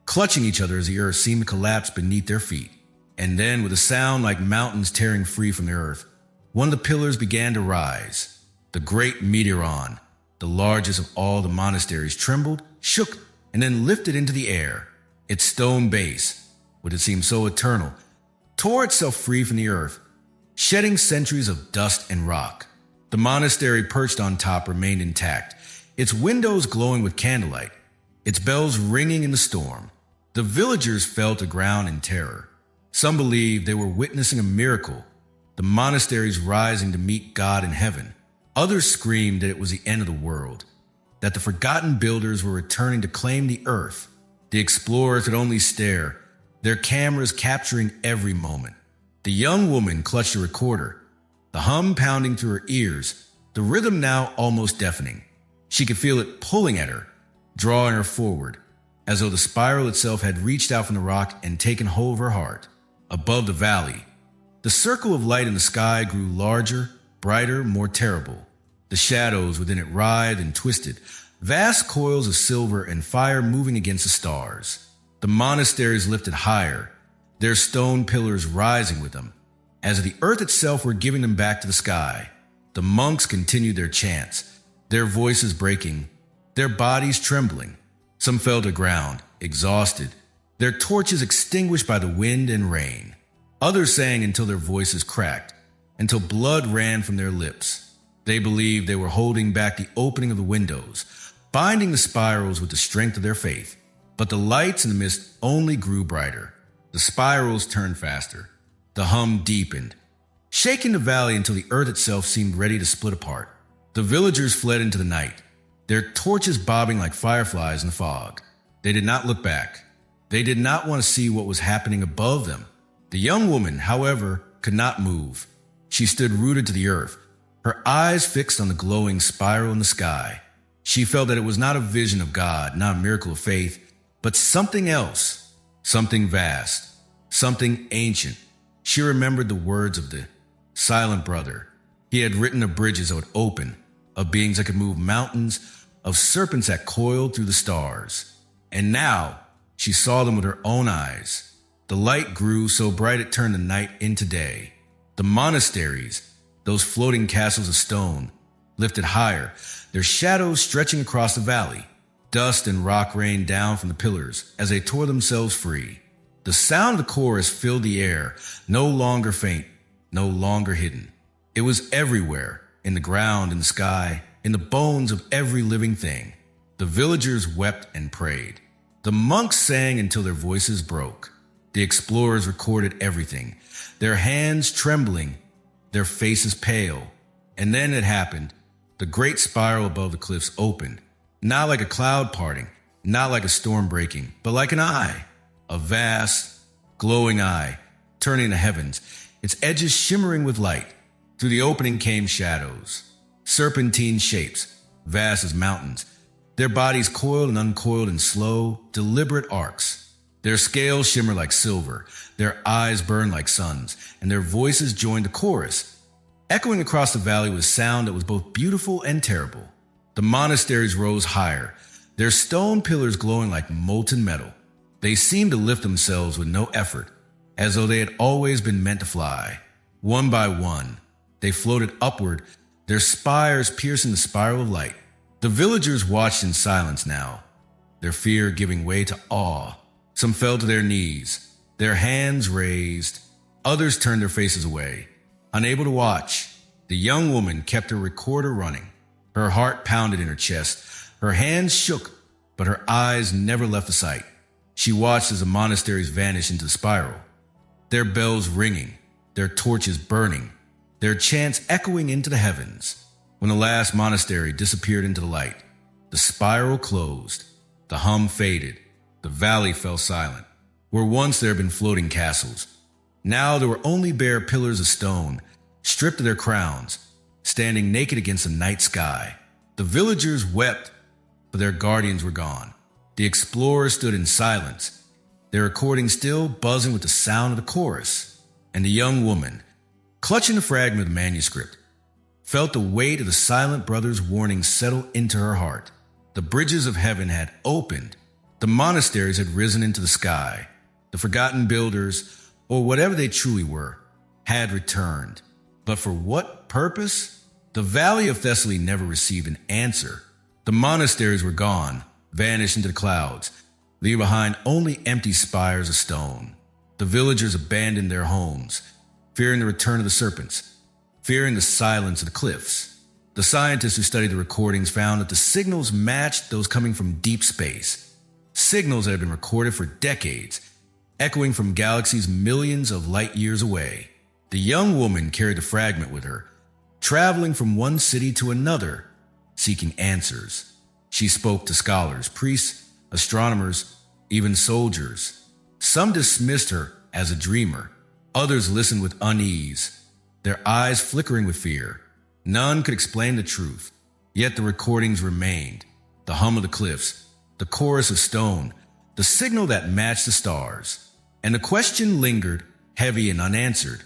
clutching each other as the earth seemed to collapse beneath their feet. And then, with a sound like mountains tearing free from the earth, one of the pillars began to rise. The great Meteora, the largest of all the monasteries, trembled, shook, and then lifted into the air. Its stone base, what had seemed so eternal, tore itself free from the earth, shedding centuries of dust and rock. The monastery perched on top remained intact, its windows glowing with candlelight, its bells ringing in the storm. The villagers fell to ground in terror. Some believed they were witnessing a miracle, the monasteries rising to meet God in heaven. Others screamed that it was the end of the world, that the forgotten builders were returning to claim the earth. The explorers could only stare, their cameras capturing every moment. The young woman clutched a recorder, the hum pounding through her ears, the rhythm now almost deafening. She could feel it pulling at her, drawing her forward, as though the spiral itself had reached out from the rock and taken hold of her heart. Above the valley, the circle of light in the sky grew larger, brighter, more terrible. The shadows within it writhed and twisted, vast coils of silver and fire moving against the stars. The monasteries lifted higher, their stone pillars rising with them, as the earth itself were giving them back to the sky. The monks continued their chants, their voices breaking, their bodies trembling. Some fell to ground, exhausted, their torches extinguished by the wind and rain. Others sang until their voices cracked, until blood ran from their lips. They believed they were holding back the opening of the windows, binding the spirals with the strength of their faith. But the lights in the mist only grew brighter. The spirals turned faster. The hum deepened, shaking the valley until the earth itself seemed ready to split apart. The villagers fled into the night, their torches bobbing like fireflies in the fog. They did not look back. They did not want to see what was happening above them. The young woman, however, could not move. She stood rooted to the earth, her eyes fixed on the glowing spiral in the sky. She felt that it was not a vision of God, not a miracle of faith, but something else, something vast, something ancient. She remembered the words of the silent brother. He had written of bridges that would open, of beings that could move mountains, of serpents that coiled through the stars. And now, she saw them with her own eyes. The light grew so bright it turned the night into day. The monasteries, those floating castles of stone, lifted higher, their shadows stretching across the valley. Dust and rock rained down from the pillars as they tore themselves free. The sound of the chorus filled the air, no longer faint, no longer hidden. It was everywhere, in the ground, in the sky, in the bones of every living thing. The villagers wept and prayed. The monks sang until their voices broke. The explorers recorded everything, their hands trembling, their faces pale. And then it happened. The great spiral above the cliffs opened, not like a cloud parting, not like a storm breaking, but like an eye, a vast, glowing eye, turning the heavens, its edges shimmering with light. Through the opening came shadows, serpentine shapes, vast as mountains, their bodies coiled and uncoiled in slow, deliberate arcs. Their scales shimmer like silver, their eyes burn like suns, and their voices joined the chorus, echoing across the valley with a sound that was both beautiful and terrible. The monasteries rose higher, their stone pillars glowing like molten metal. They seemed to lift themselves with no effort, as though they had always been meant to fly. One by one, they floated upward, their spires piercing the spiral of light. The villagers watched in silence now, their fear giving way to awe. Some fell to their knees, their hands raised. Others turned their faces away. Unable to watch, the young woman kept her recorder running. Her heart pounded in her chest. Her hands shook, but her eyes never left the sight. She watched as the monasteries vanished into the spiral, their bells ringing, their torches burning, their chants echoing into the heavens. When the last monastery disappeared into the light, the spiral closed, the hum faded, the valley fell silent. Where once there had been floating castles, now there were only bare pillars of stone, stripped of their crowns, standing naked against the night sky. The villagers wept, but their guardians were gone. The explorers stood in silence, their recording still buzzing with the sound of the chorus. And the young woman, clutching the fragment of the manuscript, felt the weight of the silent brothers' warning settle into her heart. The bridges of heaven had opened. The monasteries had risen into the sky. The forgotten builders, or whatever they truly were, had returned. But for what purpose? The valley of Thessaly never received an answer. The monasteries were gone, vanished into the clouds, leaving behind only empty spires of stone. The villagers abandoned their homes, fearing the return of the serpents, fearing the silence of the cliffs. The scientists who studied the recordings found that the signals matched those coming from deep space, signals that had been recorded for decades, echoing from galaxies millions of light years away. The young woman carried the fragment with her, traveling from one city to another, seeking answers. She spoke to scholars, priests, astronomers, even soldiers. Some dismissed her as a dreamer. Others listened with unease, their eyes flickering with fear. None could explain the truth, yet the recordings remained. The hum of the cliffs, the chorus of stone, the signal that matched the stars. And the question lingered, heavy and unanswered,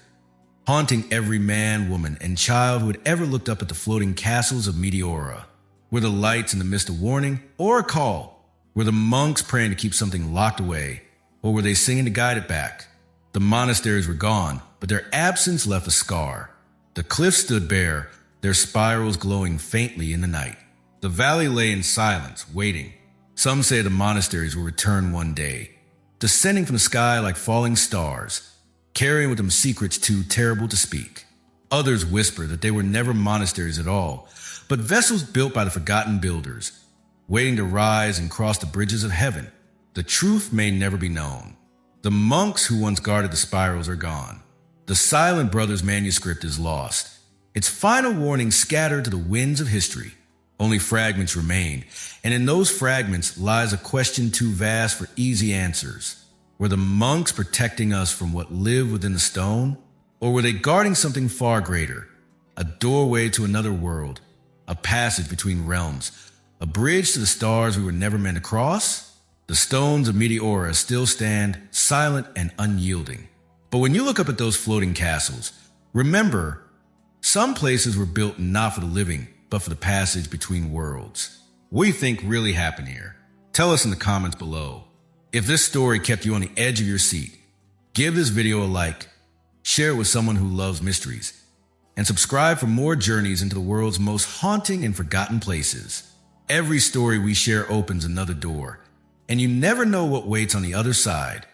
haunting every man, woman, and child who had ever looked up at the floating castles of Meteora. Were the lights in the midst a warning or a call? Were the monks praying to keep something locked away, or were they singing to guide it back? The monasteries were gone, but their absence left a scar. The cliffs stood bare, their spirals glowing faintly in the night. The valley lay in silence, waiting. Some say the monasteries will return one day, descending from the sky like falling stars, carrying with them secrets too terrible to speak. Others whisper that they were never monasteries at all, but vessels built by the forgotten builders, waiting to rise and cross the bridges of heaven. The truth may never be known. The monks who once guarded the spirals are gone. The silent brothers' manuscript is lost, its final warning scattered to the winds of history. Only fragments remain, and in those fragments lies a question too vast for easy answers. Were the monks protecting us from what lived within the stone? Or were they guarding something far greater? A doorway to another world, a passage between realms, a bridge to the stars we were never meant to cross? The stones of Meteora still stand silent and unyielding. But when you look up at those floating castles, remember, some places were built not for the living, but for the passage between worlds. What do you think really happened here? Tell us in the comments below. If this story kept you on the edge of your seat, give this video a like, share it with someone who loves mysteries, and subscribe for more journeys into the world's most haunting and forgotten places. Every story we share opens another door, and you never know what waits on the other side.